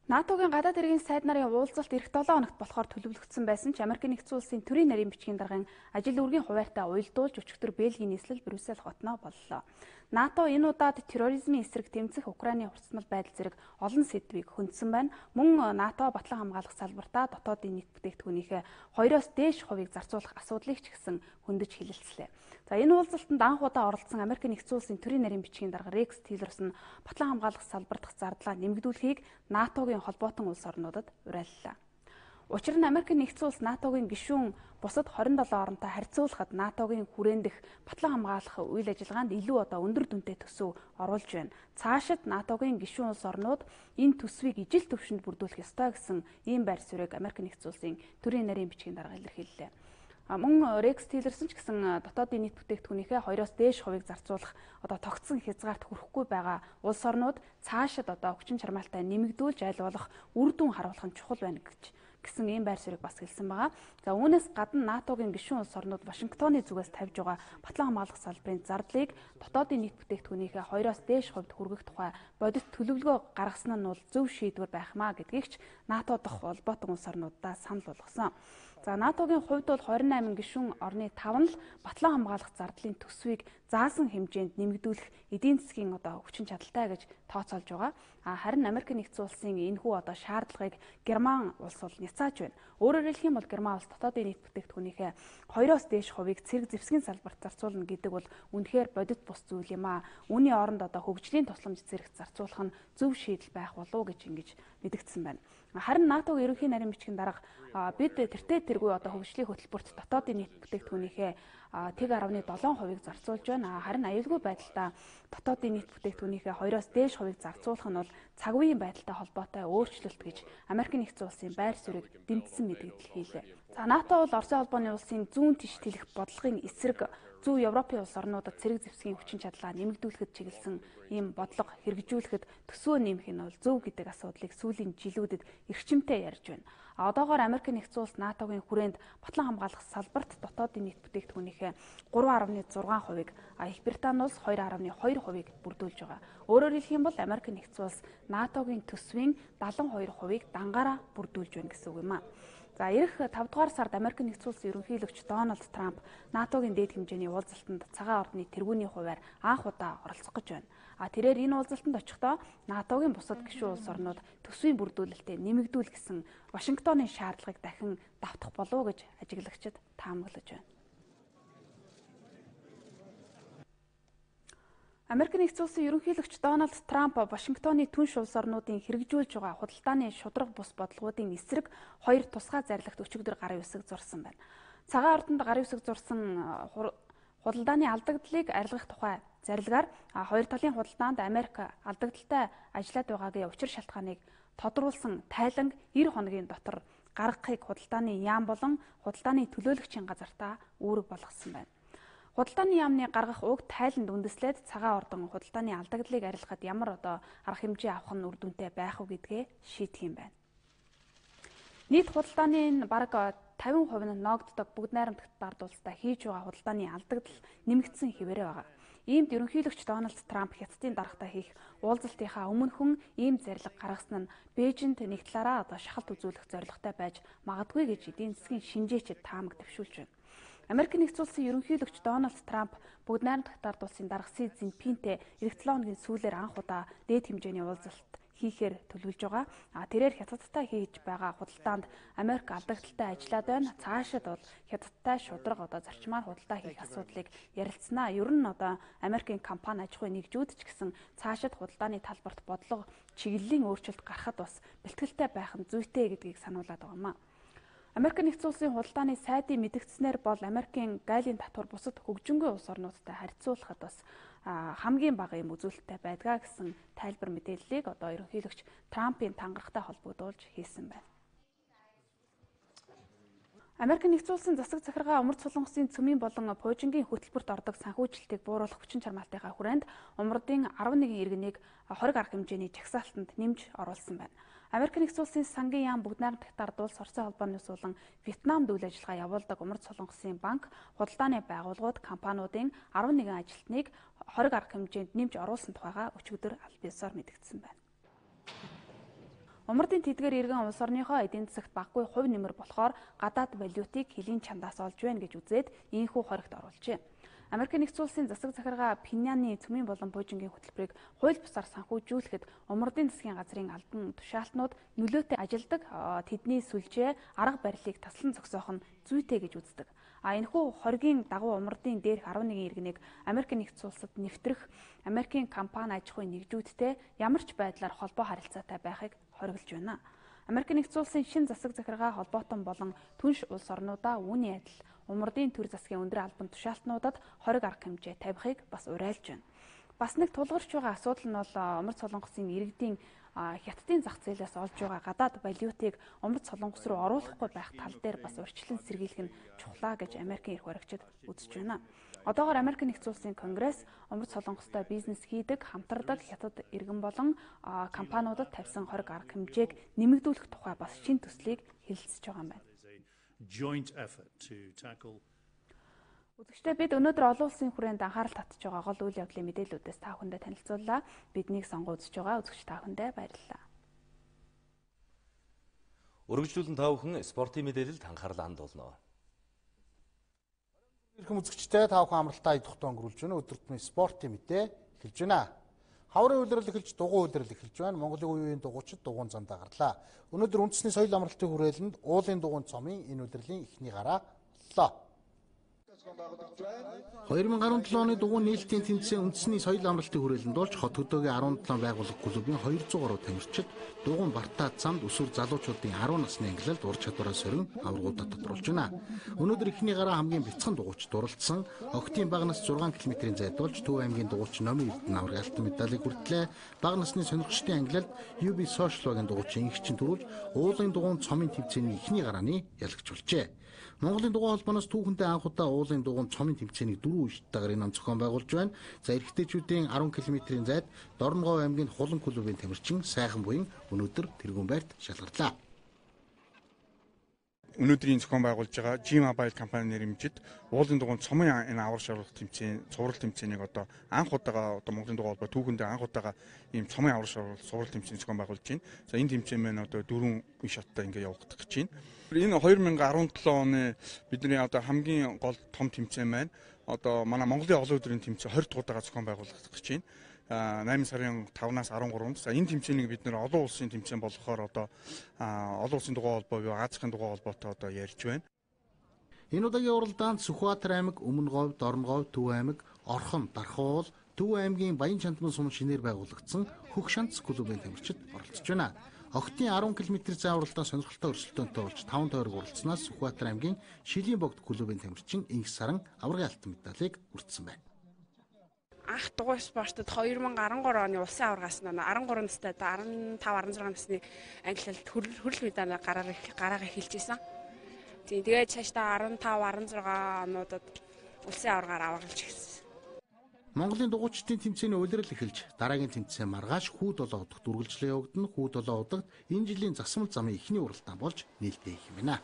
НАТОгийн гадаад иргэн сайд нарын уулзалт эх 7 хоногт болохоор төлөвлөгдсөн байсан ч Америкийн нэгдсэн улсын төрийн нарийн бичгийн даргын ажил үргийн хуваарьтай уялдуулж өчигдөр Бельгийн нийслэл Брюссел хотноо боллоо. НАТО энэ удаад терроризмын эсрэг тэмцэх Украины хурцлал байдал зэрэг олон сэдвийг хөндсөн байна. Мөн НАТО батлан хамгаалах салбартаа дотоодын нийт бүтээгдэхүүнийхээ 2-оос дээш хувийг зарцуулах асуудлыг ч гэсэн хөндөж хэлэлцлээ. Энэ уулзалтанд анх удаа оролцсон Америкийн нэгдсэн улсын төрийн нарийн бичгийн дарга Рекс Тиллерсон батлан хамгаалах салбар дахь зардлаа нэмэгдүүлэхийг НАТОгийн холбоотон улс орнуудад уриаллаа. Учир нь Америкийн нэгдсэн улс НАТОгийн гишүүн бусад 27 оронтой харьцуулахад НАТОгийн хүрээн дэх батлан хамгаалах үйл ажиллагаанд илүү өндөр дүнтэй төсөв оруулж байна. Цаашид НАТОгийн гишүүн улс орнууд энэ төсвийг ижил төвшөнд бүрдүүлэх ёстой гэсэн ийм байр суурийг Америкийн нэгдсэн улсын төрийн нарийн бичгийн дарга илэрхийллээ. Мөн Рекс Тиллерсон ч гэсэн дотоодын нийт бүтээгдэхүүнийхээ 2-оос дээш хувийг зарцуулах тогтсон хязгаарт хүрэхгүй байгаа улс орнууд цаашид хүчин чармаалтаа нэмэгдүүлж аль болох үр дүн харуулах нь чухал байна гэсэн ийм байр суурийг бас хэлсэн байгаа. Үүнээс гадна НАТОгийн гишүүн улс орнууд Вашингтоны зүгээс тавьж байгаа батлан хамгаалах салбарын зардлыг дотоодын нийт бүтээгдэхүүнийхээ 2-оос дээш хувьд хүргэх тухай бодит төлөвлөгөө гаргасан нь бол зөв шийдвэр байх маа гэдгийг ч НАТО дахь холбоотон улс орнуудаа санал болгосон. НАТОгийн хувьд бол 28 гишүүн орны 5 нь л батлан хамгаалах зардлын төсвийг заасан хэмжээнд нэмэгдүүлэх эдийн засгийн хүчин чадалтай гэж тооцоолж байгаа. Харин Америкийн нэгдсэн улсын энэхүү шаардлагыг Герман улс бол няцааж байна. Өөрөөр хэлэх юм бол Герман улс дотоодын нийт бүтээгдэхүүнийхээ 2-оос дээш хувийг цэрэг зэвсгийн салбарт зарцуулна гэдэг бол үнэхээр бодит бус зүйл юм а. Үүний оронд хөгжлийн тусламж зэрэгт зарцуулах нь зөв шийдэл байх болов уу гэж ингэж мэдэгдсэн байна. Харин НАТОгийн ерөнхий нарийн бичгийн дарга бид тэртээ тэргүй хөгжлийн хөтөлбөрт дотоодын нийт бүтээгдэхүүнийхээ тэг 10.7% зарцуулж байна. Харин аюулгүй байдалтай дотоодын нийт бүтээгдэхүүнийхээ 2-оос дээш хувийг зарцуулах нь бол цаг үеийн байдалтай холбоотой өөрчлөлт гэж Америкийн нэгдсэн улсын байр суурийг дэмжсэн мэдээлэл хийлээ. НАТО бол Оросын холбооны улсын зүүн тиш тэлэх бодлогын эсрэг зүүн Европын улс орнуудад цэрэг зэвсгийн хүчин чадлаа нэмэгдүүлэхэд чиглэсэн ийм бодлого хэрэгжүүлэхэд төсвөө нэмэх нь бол зөв гэдэг асуудлыг сүүлийн жилүүдэд эрчимтэй ярьж байна. Одоогоор Америкийн нэгдсэн улс НАТОгийн хүрээнд батлан хамгаалах салбарт дотоодын нийт бүтээгдэхүүнийхээ 3.6%-ийг, Их Британи улс 2.2%-ийг бүрдүүлж байгаа. Өөрөөр хэлэх юм бол Америкийн нэгдсэн улс НАТОгийн төсвийн 72%-ийг дангаараа бүрдүүлж байна гэсэн үг юм а. Ирэх 5 дугаар сард Америкийн нэгдсэн улсын ерөнхийлөгч Дональд Трамп НАТОгийн дээд хэмжээний уулзалтанд цагаан ордны тэргүүний хуваар анх удаа оролцох гэж байна. Тэрээр энэ уулзалтанд очихдоо НАТОгийн бусад гишүүн улс орнууд төсвийн бүрдүүлэлтээ нэмэгдүүл гэсэн Вашингтоны шаардлагыг дахин давтах болов уу гэж ажиглагчид таамаглаж байна. Америкийн нэгдсэн улсын ерөнхийлөгч Дональд Трамп Вашингтоны түнш улс орнуудын хэрэгжүүлж байгаа худалдааны шудраг бус бодлогуудын эсрэг 2 тусгай зарлагт өчигдөр гарын үсэг зурсан байна. Цагаан ордонд гарын үсэг зурсан худалдааны алдагдлыг арилгах тухай зарилгаар хоёр талын худалдаанд Америк алдагдaltaй ажиллаад байгаагийн учир шалтгааныг тодруулсан тайланг 90 хоногийн дотор гаргахыг худалдааны яам болон худалдааны төлөөлөгчийн газартаа үүрэг болгосон байна. Худалдааны яамны гаргах уг тайланд үндэслээд цагаан ордон худалдааны алдагдлыг арилгахад ямар арга хэмжээ авах нь үр дүнтэй байх вэ гэдгээ шийдэх юм байна. Нийт худалдааны бараг 50% нь ногддог бүгд найрамдагт бард улстай хийж байгаа худалдааны алдагдал нэмэгдсэн хэвээрээ байгаа. Иймд ерөнхийлөгч Дональд Трамп хятадын даргатай хийх уулзалтынхаа өмнөхөн ийм зарлиг гаргасан нь Бээжинд нэг талаараа шахалт үзүүлэх зорилготой байж магадгүй гэж эдийн засгийн шинжээчид таамаг дэвшүүлж байна. Америкийн нэгдсэн улсын ерөнхийлөгч Дональд Трамп бүгд найрамдагт бард улсын дарга Си Цзиньпинтэй эх 7 хоногийн сүүлээр анх удаа дээд хэмжээний уулзалт хийхээр төлөвлөж байгаа. Тэрээр хятадтай хийж байгаа худалдаанд Америк алдагдaltaй ажиллаад байна. Цаашид бол хятадтай шудраг зарчмаар худалдаа хийх асуудлыг ярилцсанаа. Ер нь Америкийн компани аж ахуйн нэгжүүд ч гэсэн цаашид худалдааны талбарт бодлого чиглэлийн өөрчлөлт гарахад бас бэлтгэлтэй байх нь зүйтэй гэдгийг сануулад байгаа юм а. Америк нэгдсэн улсын худалдааны сайдын мэдгдснээр бол Америкийн гайлын татвар бусад хөгжингүй улс орнуудтай харьцуулахад бас хамгийн бага юм үзүүлэлттэй байдгаа гэсэн тайлбар мэдээллийг одоо ерөнхийлөгч Трампын тангарахтай холбогдуулж хийсэн байна. Америк нэгдсэн улсын засаг захиргаа умард солонгосын цөмийн болон пуужингийн хөтөлбөрт ордог санхүүжилтийг бууруулах хүчин чармаалтынхаа хүрээнд умардын 11 иргэнийг 20 арга хэмжээний жагсаалтанд нэмж оруулсан байна. Америк нэгдсэн улсын сангийн яам бүгд найрамдах дард улс Оросын холбооны болон Вьетнамд үйл ажиллагаа явуулдаг умард солонгосын банк, худалдааны байгууллагууд, компаниудын 11 ажилтныг 20 арга хэмжээнд нэмж оруулсан тухайга өчигдөр аль биесээр мэдгдсэн байна. Умардын тэдгээр иргэн улс орныхоо эдийн засагт баггүй хувь нэмэр болохоор гадаад валютыг хэлийн чандаас олж байна гэж үзээд ийхүү хоригт оруулжээ. Америк нэгдсэн улсын засаг захиргаа Пиняны цөмийн болон пуужингийн хөтөлбөрийг хууль бусаар санхүүжүүлэхэд умардын засгийн газрын албан тушаалтнууд нөлөөтэй ажилдаг тэдний сүлжээ арга барилыг таслан зогсоох нь зүйтэй гэж үздэг. Энэхүү хоригийн дагуу умардын дээрх 11 иргэнийг Америк нэгдсэн улсад нэвтрэх Америкийн компани аж ахуйн нэгжүүдтэй ямар ч байдлаар холбоо харилцаатай байхыг хориглож байна. Америк нэгдсэн улсын шинэ засаг захиргаа холбоотон болон түнш улс орнуудаа үүний адил умардын төр засгийн өндөр албан тушаалтнуудад 20 арга хэмжээ тавихыг бас уриалж байна. Бас нэг тулгарч байгаа асуудал нь бол умард солонгосын иргэдийн хятадын зах зээлээс олж байгаа гадаад валютыг умард солонгос руу оруулахгүй байх тал дээр бас урьдчилан сэргийлэх нь чухлаа гэж Америкийн эрх баригчид үзэж байна. Одоогоор Америк нэгдсэн улсын конгресс умард солонгостой бизнес хийдэг, хамтардаг хятад иргэн болон компаниудад тавьсан 20 арга хэмжээг нэмэгдүүлэх тухай бас шинэ төслийг хэлэлцэж байгаа юм байна. Үзэгчдээ бид өнөөдөр олон улсын хүрээнд анхаарал татж байгаа гол үйл явдлын мэдээллүүдээс та бүхэндээ танилцууллаа. Биднийг сонгож байгаа үзэгч та бүхэндээ баярлалаа. Өргөжлүүлэн та бүхэн спортын мэдээлэлд анхаарал хандуулно. Ирхэм үзэгчдээ та бүхэн амралтаа идэх өнгөрүүлж байна. Өдөртмийн спортын мэдээ эхэлж байна. Хаврын улирал эхэлж дугуй улирал эхэлж байна. Монголын үеийн дугуйчид дугуйн замдаа гарлаа. Өнөөдөр үндэсний соёл амралтын хүрээлэнд уулын дугуйн цомын энэ улирлын эхний гараа боллоо. 2017 оны дугуйн нийлтийн тэмцээн үндэсний соёл амралтын хүрээлэнд болж хот хөдөөгийн 17 байгууллага клубын 200 гаруй тамирчид дугуйн бартаа замд өсвөр залуучуудын 10 насны ангилалд ур чадвараа сорин аваргуудаа тодруулж байна. Өнөөдөр эхний гараа хамгийн бяцхан дугуйчид дурлцсан. Охтын бага нас 6 км-ийн зайдуулж Төв аймгийн дугуйч Номын Эрдэнэ аварга алтан медалийг хүртлээ. Бага насны сонирхчдын ангилалд UB Social-гийн дугуйчин Ингчин төрүүлж уулын дугуйн цомын тэмцээний эхний гарааны ялагч болжээ. Монголын дугуй холбооноос түүхэндээ анх удаа уулын дугуйн цомын тэмцээнийг 4 үештайгаар ном зохион байгуулж байна. За эрэгтэйчүүдийн 10 км-ийн зайд Дорногов аймгийн Хулан клубын тамирчин Сайхан буян өнөөдөр тэргүүн байрт шалгарлаа. Өнөөдрийн зохион байгуулж байгаа G-Mobile компани нэрмжид уулын дугуйн цомын энэ авар шаврах тэмцээн, цуврал тэмцээнийг одоо анх удаага одоо Монголын дугуй холбоо түүхэндээ анх удаага ийм цомын авар шаврах цуврал тэмцээн зохион байгуулж байна. За энэ тэмцээн маань одоо 4 үе шаттай ингээ явагдах гэж байна. Энэ 2017 оны бидний одоо хамгийн гол том тэмцээн маань одоо манай Монголын олон өдрийн тэмцээн 20 дахь удаага зохион байгуулагдах гэж байна. 8 сарын 5-аас 13-нд. За энэ тэмцээнийг бид нэр олон улсын тэмцээн болохоор одоо олон улсын дугуй холбоо буюу Азийн дугуй холбоотой одоо ярьж байна. Энэ удаагийн уралдаанд Сүхбаатар аймаг, Өмнөговь, Дорногов, Төв аймаг, Орхон, Дархуул, Төв аймгийн Баян Чандман сум шинээр байгуулагдсан Хөх шанц клубын тамирчид оролцож байна. Охтын 10 км зай уралдаан сонирхолтой өрсөлдөөнтэй болж 5 тойрог уралцсанаас Сүхбаатар аймгийн Шилийн богд клубын тамирчин Инх Саран аваргын алтан медалийг хүртсэн байна. Анх дугуй спортод 2013 оны улсын аваргаас нь 13 настай 15 16 насны ангилалд хөрөл медаль гараараа эхэлж исэн. Тэгээд цаашдаа 15 16 онуудад улсын аваргаар аваргалж ирсэн. Монголын дугуйчдын тэмцээний улирал эхэлж дараагийн тэмцээн маргааш Хүү 7 удагт үргэлжлэн явагдана. Хүү 7 удагт энэ жилийн засмал замын эхний уралдаан болж нээлттэй их юм байна.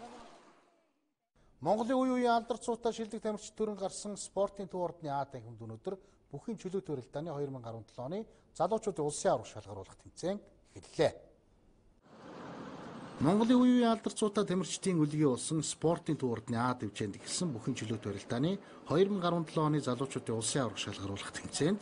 Монголын үе үеийн алдар цуутаа шилдэг тамирчид төрөн гарсан спортын төв ордны А танхимд өнөөдөр бүхийн чөлөөт барилдааны 2017 оны залуучуудын улсын аварга шалгаруулах тэмцээн эхэллээ. Монголын үе үеийн алдар цуутаа тамирчдын үлгийн улсын спортын төв ордны А дэвжээнд эхэлсэн бүхийн чөлөөт барилдааны 2017 оны залуучуудын улсын аварга шалгаруулах тэмцээнд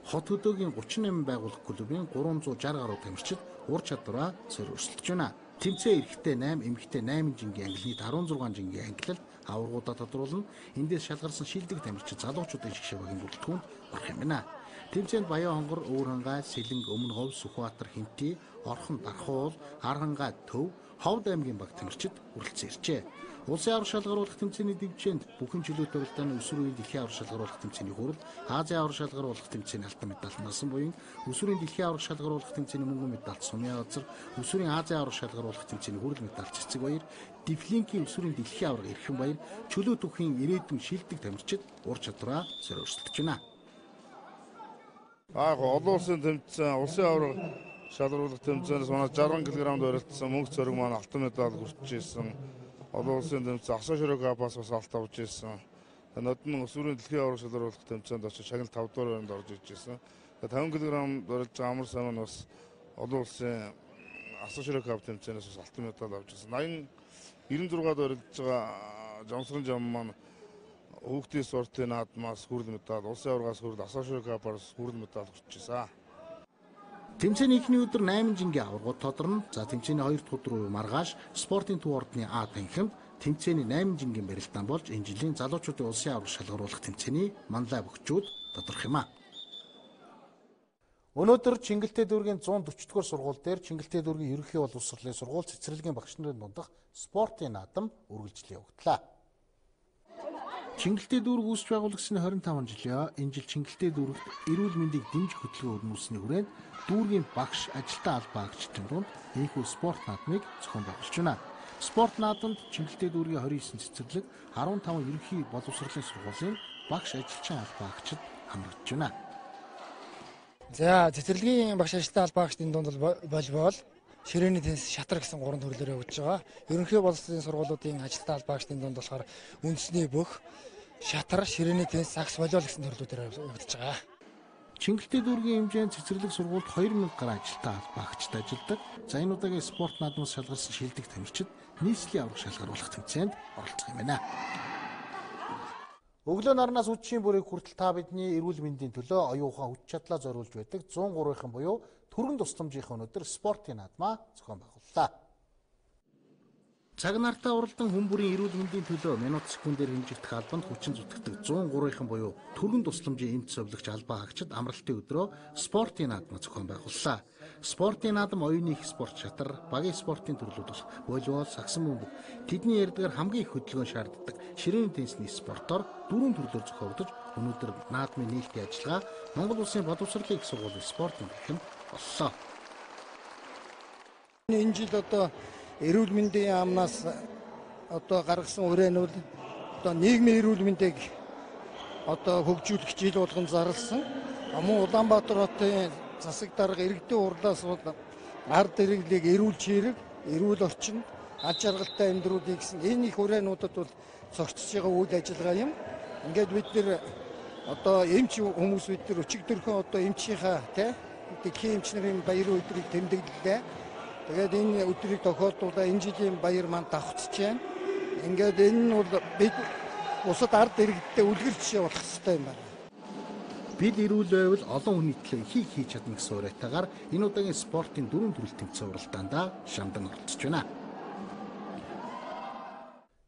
хот хөдөөгийн 38 байгууллага клубын 360 гаруй тамирчид ур чадвараа сөр өрсөлдөж байна. Тэмцээн эрэгтэй 8, эмэгтэй 8 жингийн ангилалд 16 жингийн ангилалд аваргуудаа тодруулна. Эндээс шалгарсан шилдэг тамирчид залуучуудын шгшээгийн бүрэлдэхүүнд орох юм байна. Тэмцээнд Баян хонгор, Өвөрхангай, Сэлэнг, Өмнөхөв, Сүхбаатар, Хинти, Орхон, Дархуул, Архангай, Төв, Ховд аймгийн баг тамирчид хүрэлцэн иржээ. Улсын аврах шалгаруулах тэмцээний дэвжээнд бүхэн чөлөөт оролдооны өсвөрийн дэлхийн аврах шалгаруулах тэмцээний хурал, Азийн аврах шалгаруулах тэмцээний алтан медаль насан буян, өсвөрийн дэлхийн аврах шалгаруулах тэмцээний мөнгөн медаль Сумын газар, өсвөрийн Азийн аврах шалгаруулах тэмцээний хүрал медаль Цэцэг баяр, Дефлинкийн өсвөрийн дэлхийн аврах Эрхэн баяр, чөлөөт бүхийн ирээдүйн шилдэг тамирчид ур чадвараа сөрөөрсөлдөж байна. Олон улсын тэмцээн, улсын аврах шалгаруулах тэмцээнээс манай 60 кг-д оролцсон мөнгө цорог маань алтан медаль хүртэж ирсэн. Олон улсын тэмцээн Асаа ширээ капаас бас алт авч ирсэн. Нодон өсвөрийн дэлхийн аврах шалгаруулах тэмцээнд очиж шагнал 5 дугаар байранд орж иж ирсэн. 50 кг-д оролцож байгаа амар сайн маань бас олон улсын Асаа ширээ кап тэмцээнээс бас алтан медаль авч ирсэн. 96-д оролцож байгаа Жамсган жам маань хүүхдийн спортын наадмаас хүрэл медаль, улсын аврагаас хүрэл, Асаа ширээ капаас хүрэл медаль хүртэж ирсэн. Тэмцээний эхний өдөр 8 жингийн аваргууд тодорно. За тэмцээний 2 дахь өдөр буюу маргааш спортын төв ордны А танхимд тэмцээний 8 жингийн барилдаан болж энэ жилийн залуучуудын улсын аврах шалгаруулах тэмцээний манлай бөхчүүд тодорх юм а. Өнөөдөр Чингэлтэй дүүргийн 140-р сургууль дээр Чингэлтэй дүүргийн ерөнхий боловсролын сургууль цэцэрлэгийн багш нарын дундах спортын наадам үргэлжлэн явагдлаа. Чингэлтэй дүүрэг үүсч байгуулагдсны 25 жилийн энэ жил Чингэлтэй дүүрэгт эрүүл мэндийг дэмжих хөтөлбөр өрнүүлсний хүрээнд дүүргийн багш, ажилтан албаагчдын дунд ийхүү спорт наадмыг зохион байгуулж байна. Спорт наадамд Чингэлтэй дүүргийн 29 цэцэрлэг, 15 ерөнхий боловсролын сургуулийн багш, ажилчин албаагчид хамрагдж байна. За цэцэрлэгийн багш, ажилтан албаагчдын дунд волейбол, ширээний теннис, шатар гэсэн 3 төрлөөр явагдаж байгаа. Ерөнхий боловсролын сургуулиудын ажилтан албаагчдын дунд болохоор үндэсний бөх, шатар, ширээний теннис, сакс, волейбол гэсэн төрлүүдээр явагдаж байгаа. Чингэлтэй дүүргийн хэмжээнд цэцэрлэг сургуульд 2000 гаруй ажилтан албаагчид ажилладаг. За энэ удаагийн спорт наадмаас шалгарсан шилдэг тамирчид нийслэлийн аврах шалгаруулах тэмцээнд оролцох юм байна. Өглөө нарнаас үдшийн бүрийг хүртэл та бидний эрүүл мэндийн төлөө оюухан хүч чадлаа зориулж байдаг 103-ын буюу түргэн тусламжийн өнөөдөр спортын наадмаа зохион байгууллаа. Цаг нартаа уралдан хүн бүрийн эрүүл мэндийн төлөө минут секундээр хэмжигдэх албанд хүчин зүтгэдэг 103-ын буюу түргэн тусламжийн эмч зөвлөгч албаагчид амралтын өдрөө спортын наадмаа зохион байгууллаа. Спортын наадам оюуны их спорт шатар, багийн спортын төрлүүд болох волейбол, сагсан бөмбөг, тэдний ярдгаар хамгийн их хөдөлгөөн шаарддаг ширээний теннисний спортоор 4 төрлөөр зохиогдож өнөөдөр наадмын нийлтийн ажиллагаа Монгол Улсын боловсролын их сургуулийн спортын танхимд боллоо. Энэ жил одоо эрүүл мэндийн яамнаас одоо гаргасан уриан нь одоо нийгмийн эрүүл мэндийг одоо хөгжүүлэх жил болгон зарласан. Мөн Улаанбаатар хотын засаг дарга иргэдийн урлаас ард иргэдийг эрүүл чирэг, эрүүл орчин, аж аргалтай амьдруулъя гэсэн энэ их уриануудад бол зохицож байгаа үйл ажиллагаа юм. Ингээд бид нэр одоо эмч хүмүүс бид нар өчигдөрхөн одоо эмчийнхаа дэлхийн эмч нарын баярын өдрийг тэмдэглэлээ. Тэгээд энэ өдрийг тохиолдуулаад энэ жилийн баяр маань давхцж байна. Ингээд энэ нь бол бид бусад ард иргэдтэй үлгэр жишээ болох хэрэгтэй юм байна. Бид эрүүл байвал олон хүний төлөө ихийг хийж чадна гэсэн уриатаагаар энэ удаагийн спортын 4 төрөл тэмцээн уралдаанд шамдан оролцож байна.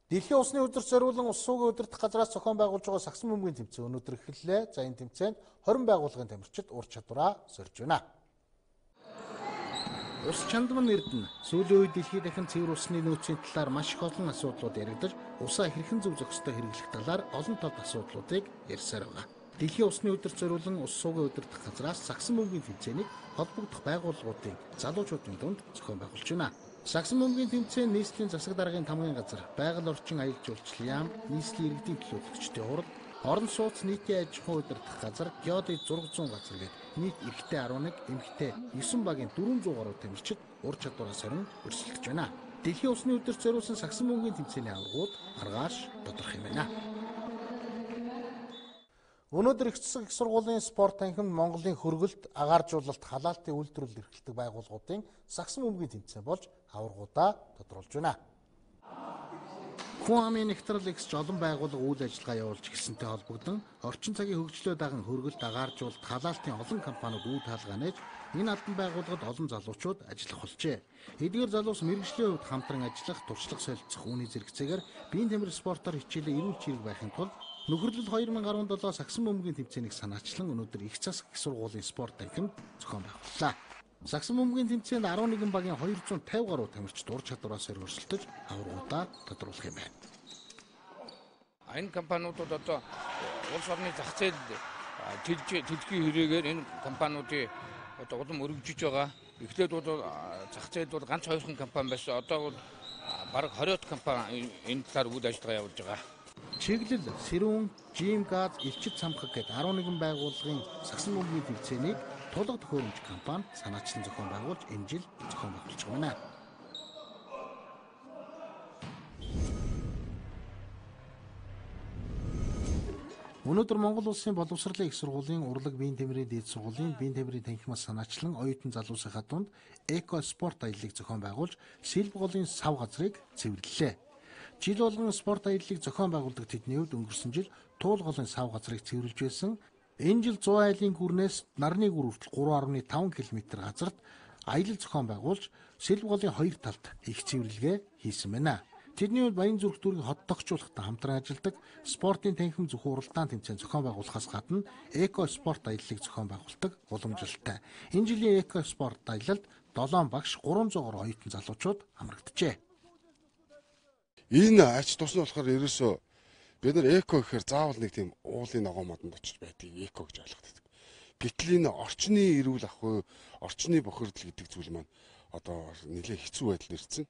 Дэлхийн усны өдөрт зориулан ус суугийн удирдах газраас зохион байгуулж байгаа сагсан бөмбөгийн тэмцээн өнөөдөр эхэллээ. За энэ тэмцээнд 20 байгууллагын тамирчид ур чадвараа сорж байна. Ус чандман Эрдэнэ сүүлийн үед дэлхийд дахин цэвэр усны нөөцийн талаар маш их олон асуудлууд яригдаж, усаа хэрхэн зөв зохистой хэрэглэх талаар олон талт асуудлуудыг ярьсаар байгаа. Дэлхийн усны өдөрт зориулан ус суугийн удирдах газраас сагсан бөмбөгийн тэмцээнийг холбогдох байгууллагуудын залуучуудын дунд зохион байгуулж байна. Сагсан бөмбөгийн тэмцээн нийслэлийн засаг даргын тамгын газар, байгаль орчин аял жуулчлал яам, нийслэлийн иргэдийн төлөөлөгчдийн хурал, орон сууц нийтийн аж ахуйн удирдах газар, геодит 600 газар гээд нийт эрэгтэй 11, эмэгтэй 9 багийн 400 гаруй тамирчид ур чадвараа сорин өрсөлдөж байна. Дэлхийн усны өдөрт зориулсан сагсан бөмбөгийн тэмцээний аваргууд маргааш тодорхой юм байна. Өнөөдөр их засаг их сургуулийн спорт танхимд Монголын хөргөлт, агааржуулалт, халаалтын үйлдвэрлэл эрхлэлдэг байгууллагуудын сагсан бөмбөгийн тэмцээн болж аваргуудаа тодруулж байна. Хүн амын нэгтрал ихсж олон байгууллага үйл ажиллагаа явуулж эхэлсэнтэй холбогдсон орчин цагийн хөгжлөө даган хөргөлт, агааржуулалт, халаалтын олон компаниуд үйл хаалгаа нээж энэ албан байгууллагад олон залуучууд ажиллах болжээ. Эдгээр залуус мэргэжлийн хувьд хамтран ажиллах, туршлага солилцох үүний зэрэгцээгээр биеийн тамир спортоор хичээлээ эрүүл чирэг байхын тулд Нөхөрлөл 2017 Сагсан бөмбөгийн тэмцээнийг санаачлан өнөөдөр их засаг их сургуулийн спорт танхимд зохион байгууллаа. Сагсан бөмбөгийн тэмцээнд 11 багийн 250 гаруй тамирчид ур чадвараасаа өрсөлдөж аврагуудаа тодруулах юм байна. Энэ компаниудад одоо улс орны зах зээл дэлхийн хүрээгээр энэ компаниудын одоо улам өргөжиж байгаа. Эхлээд бол зах зээлд бол ганц 2 компани байсан. Одоо бол бараг 20 компани энэ талаар үйл ажиллагаа явуулж байгаа. Чиглэл, Сэрүүн, Жимгаз, Элчит самхаг гэд 11 байгууллагын Сагсан бөмбөгийн тэмцээнийг тулга төхөөрөмж компани санаачлан зохион байгуулж энэ жил зохион байгуулж байна. Өнөөдөр Монгол Улсын боловсролын их сургуулийн урлаг биеийн тэмрийн дээд сургуулийн биеийн тэмрийн танхимаас санаачлан оюутан залуусынхаа дунд эко спорт аяллыг зохион байгуулж Сэлб голын сав газрыг цэвэрлэлээ. Жил болгон спорт аяллыг зохион байгуулдаг тэдний хувьд өнгөрсөн жил Туул голын сав газрыг цэвэрлж байсан. Энэ жил 100 айлын гүрнээс Нарны гүр хүртэл 3.5 км газарт аялал зохион байгуулж Сэлб голын 2 талд их цэвэрлэгээ хийсэн байна. Тэдний хувьд Баян зүрх дүүргийн хотдогчуулалтад хамтран ажилладаг спортын танхим зөвхөн уралдаан тэмцээн зохион байгуулахаас гадна эко спорт аяллыг зохион байгуулдаг уламжлалтай. Энэ жилийн эко спорт аялалд 7 багш 300 гаруй оюутан залуучууд хамрагджээ. Энэ ач тус нь болохоор ерөөсөө бид нар эко гэхээр заавал нэг тийм уулын ногоо модонд очиж байдгийг эко гэж ойлгодог. Гэтэл энэ орчны эрүүл ах, орчны бохирдол гэдэг зүйл маань одоо нэлээд хэцүү байдал ирсэн.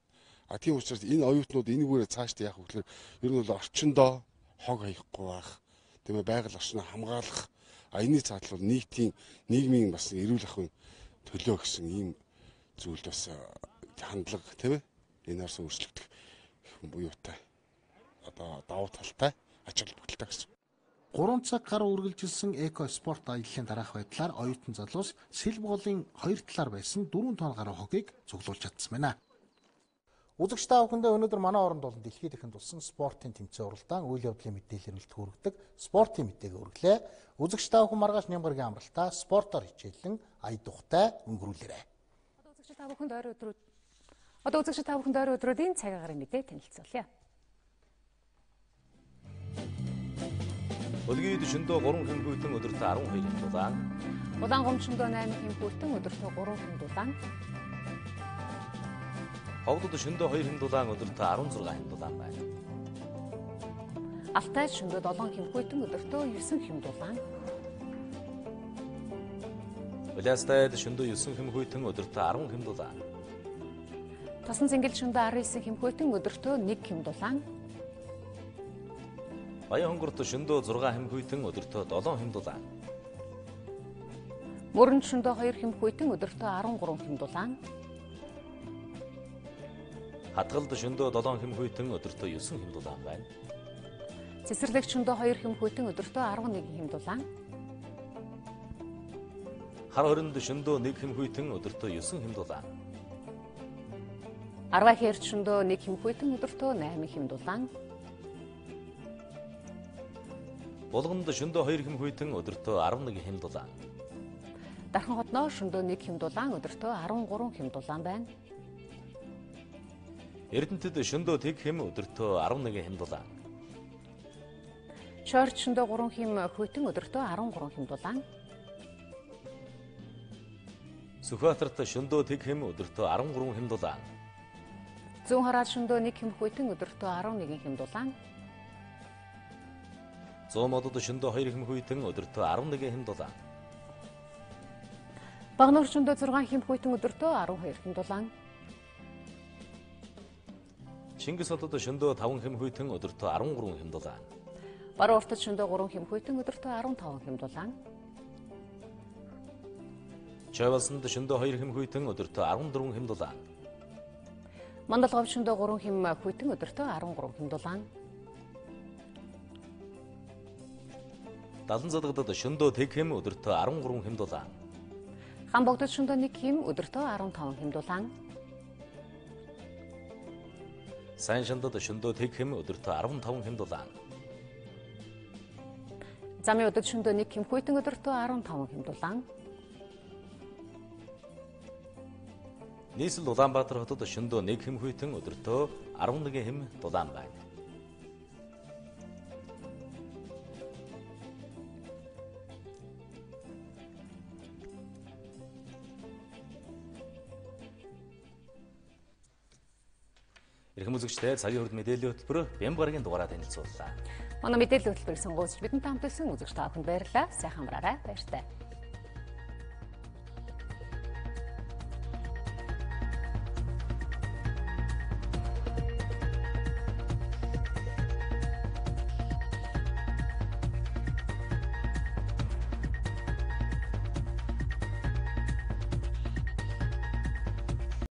Тийм учраас энэ оюутнууд энэгээрээ цаашдаа яах вэ гэхээр ер нь бол орчиндоо хог хаяхгүй байх, тийм ээ, байгаль орчноо хамгаалах, энэний цаатал бол нийгмийн бас эрүүл ахуйн төлөө гэсэн ийм зүйлд бас хандлага, тийм ээ, энээр өөрчлөгдөх буюутай одоо давуу талтай ач холбогдолтой гэсэн. 3 цаг гаруй үргэлжилсэн эко спорт аяллаа дараах байдлаар оюутан залуус Сэлб голын 2 талаар байсан 4 тонн гаруй хогийг цуглуулж чадсан байна. Үзэгч та бүхэндээ өнөөдөр манай оронд болон дэлхийд дахинд болсон спортын тэмцээн уралдаан үйл явдлын мэдээлэл өрөлт хүргэдэг спортын мэдээг өргөлээ. Үзэгч та бүхэн маргааш Нямгаргийн амралтаа спортоор хичээлэн ая тухтай өнгөрүүлээрэй. Одоо үзэгч та бүхэнд ойрын өдрүүдийн цаг агарын мэдээ танилцуулъя. Өлгийд шөндөө 3 хэм хүйтэн өдөртөө 12 хэм дулаан. Улаан гомчондоо 8 хэм хүйтэн өдөртөө 3 хэм дулаан. Ховдод шөндөө 2 хэм дулаан өдөртөө 16 хэм дулаан байна. Алтайд шөндөө 7 хэм хүйтэн өдөртөө 9 хэм дулаан. Улаастайд шөндөө 9 хэм хүйтэн өдөртөө 10 хэм дулаан. Тосон зингэл шөндөө 19 хэм хүйтэн өдөртөө 1 хэм дулаан. Баян хонгорт шөндөө 6 хэм хүйтэн өдөртөө 7 хэм дулаан. Мөрөнд шөндөө 2 хэм хүйтэн өдөртөө 13 хэм дулаан. Хатгалд шөндөө 7 хэм хүйтэн өдөртөө 9 хэм дулаан байна. Цэцэрлэгт шөндөө 2 хэм хүйтэн өдөртөө 11 хэм дулаан. Хар хоринд шөндөө 1 хэм хүйтэн өдөртөө 9 хэм дулаан. Арвахэрт шөндөө 1 хэм хүйтэн өдөртөө 8 хэм дулаан. Булганд шөндөө 2 хэм хүйтэн өдөртөө 11 хэм дулаан. Дархан хотноо шөндөө 1 хэм дулаан өдөртөө 13 хэм дулаан байна. Эрдэнэтэд шөндөө 1 хэм өдөртөө 11 хэм дулаан. Шорт шөндөө 3 хэм хүйтэн өдөртөө 13 хэм дулаан. Сүхбаатарт шөндөө 1 хэм өдөртөө 13 хэм дулаан. Зүүн хараад шөндөө 1 хэм хүйтэн өдөртөө 11 хэм дулаан. Зүүн модод шөндөө 2 хэм хүйтэн өдөртөө 11 хэм дулаан. Багнуур шөндөө 6 хэм хүйтэн өдөртөө 12 хэм дулаан. Чингис хотод шөндөө 5 хэм хүйтэн өдөртөө 13 хэм дулаан. Баруун уртад шөндөө 3 хэм хүйтэн өдөртөө 15 хэм дулаан. Чойвалсанд шөндөө 2 хэм хүйтэн өдөртөө 14 хэм дулаан. Мандалгав шөндөө 3 хэм хүйтэн өдөртөө 13 хэм дулаан. Далан задгадад шөндөө 1 хэм өдөртөө 13 хэм дулаан. Хамбогдод шөндөө 1 хэм өдөртөө 15 хэм дулаан. Сайн шандад шөндөө 1 хэм өдөртөө 15 хэм дулаан. Замын удад шөндөө 1 хэм хүйтэн өдөртөө 15 хэм дулаан. Нийслэл Улаанбаатар хотод шөндөө 1 хэм хүйтэн өдөртөө 11 хэм дулаан байна. Эрхэм үзэгчдээ цагийн хүрд мэдээллийн хөтөлбөр Бямбгаргийн дугаараар танилцууллаа. Манай мэдээллийн хөтөлбөрийг сонгож бидэнтэй хамт байсан үзэгч та бүхэнд баярлалаа. Сайхан амраарай. Баяртай.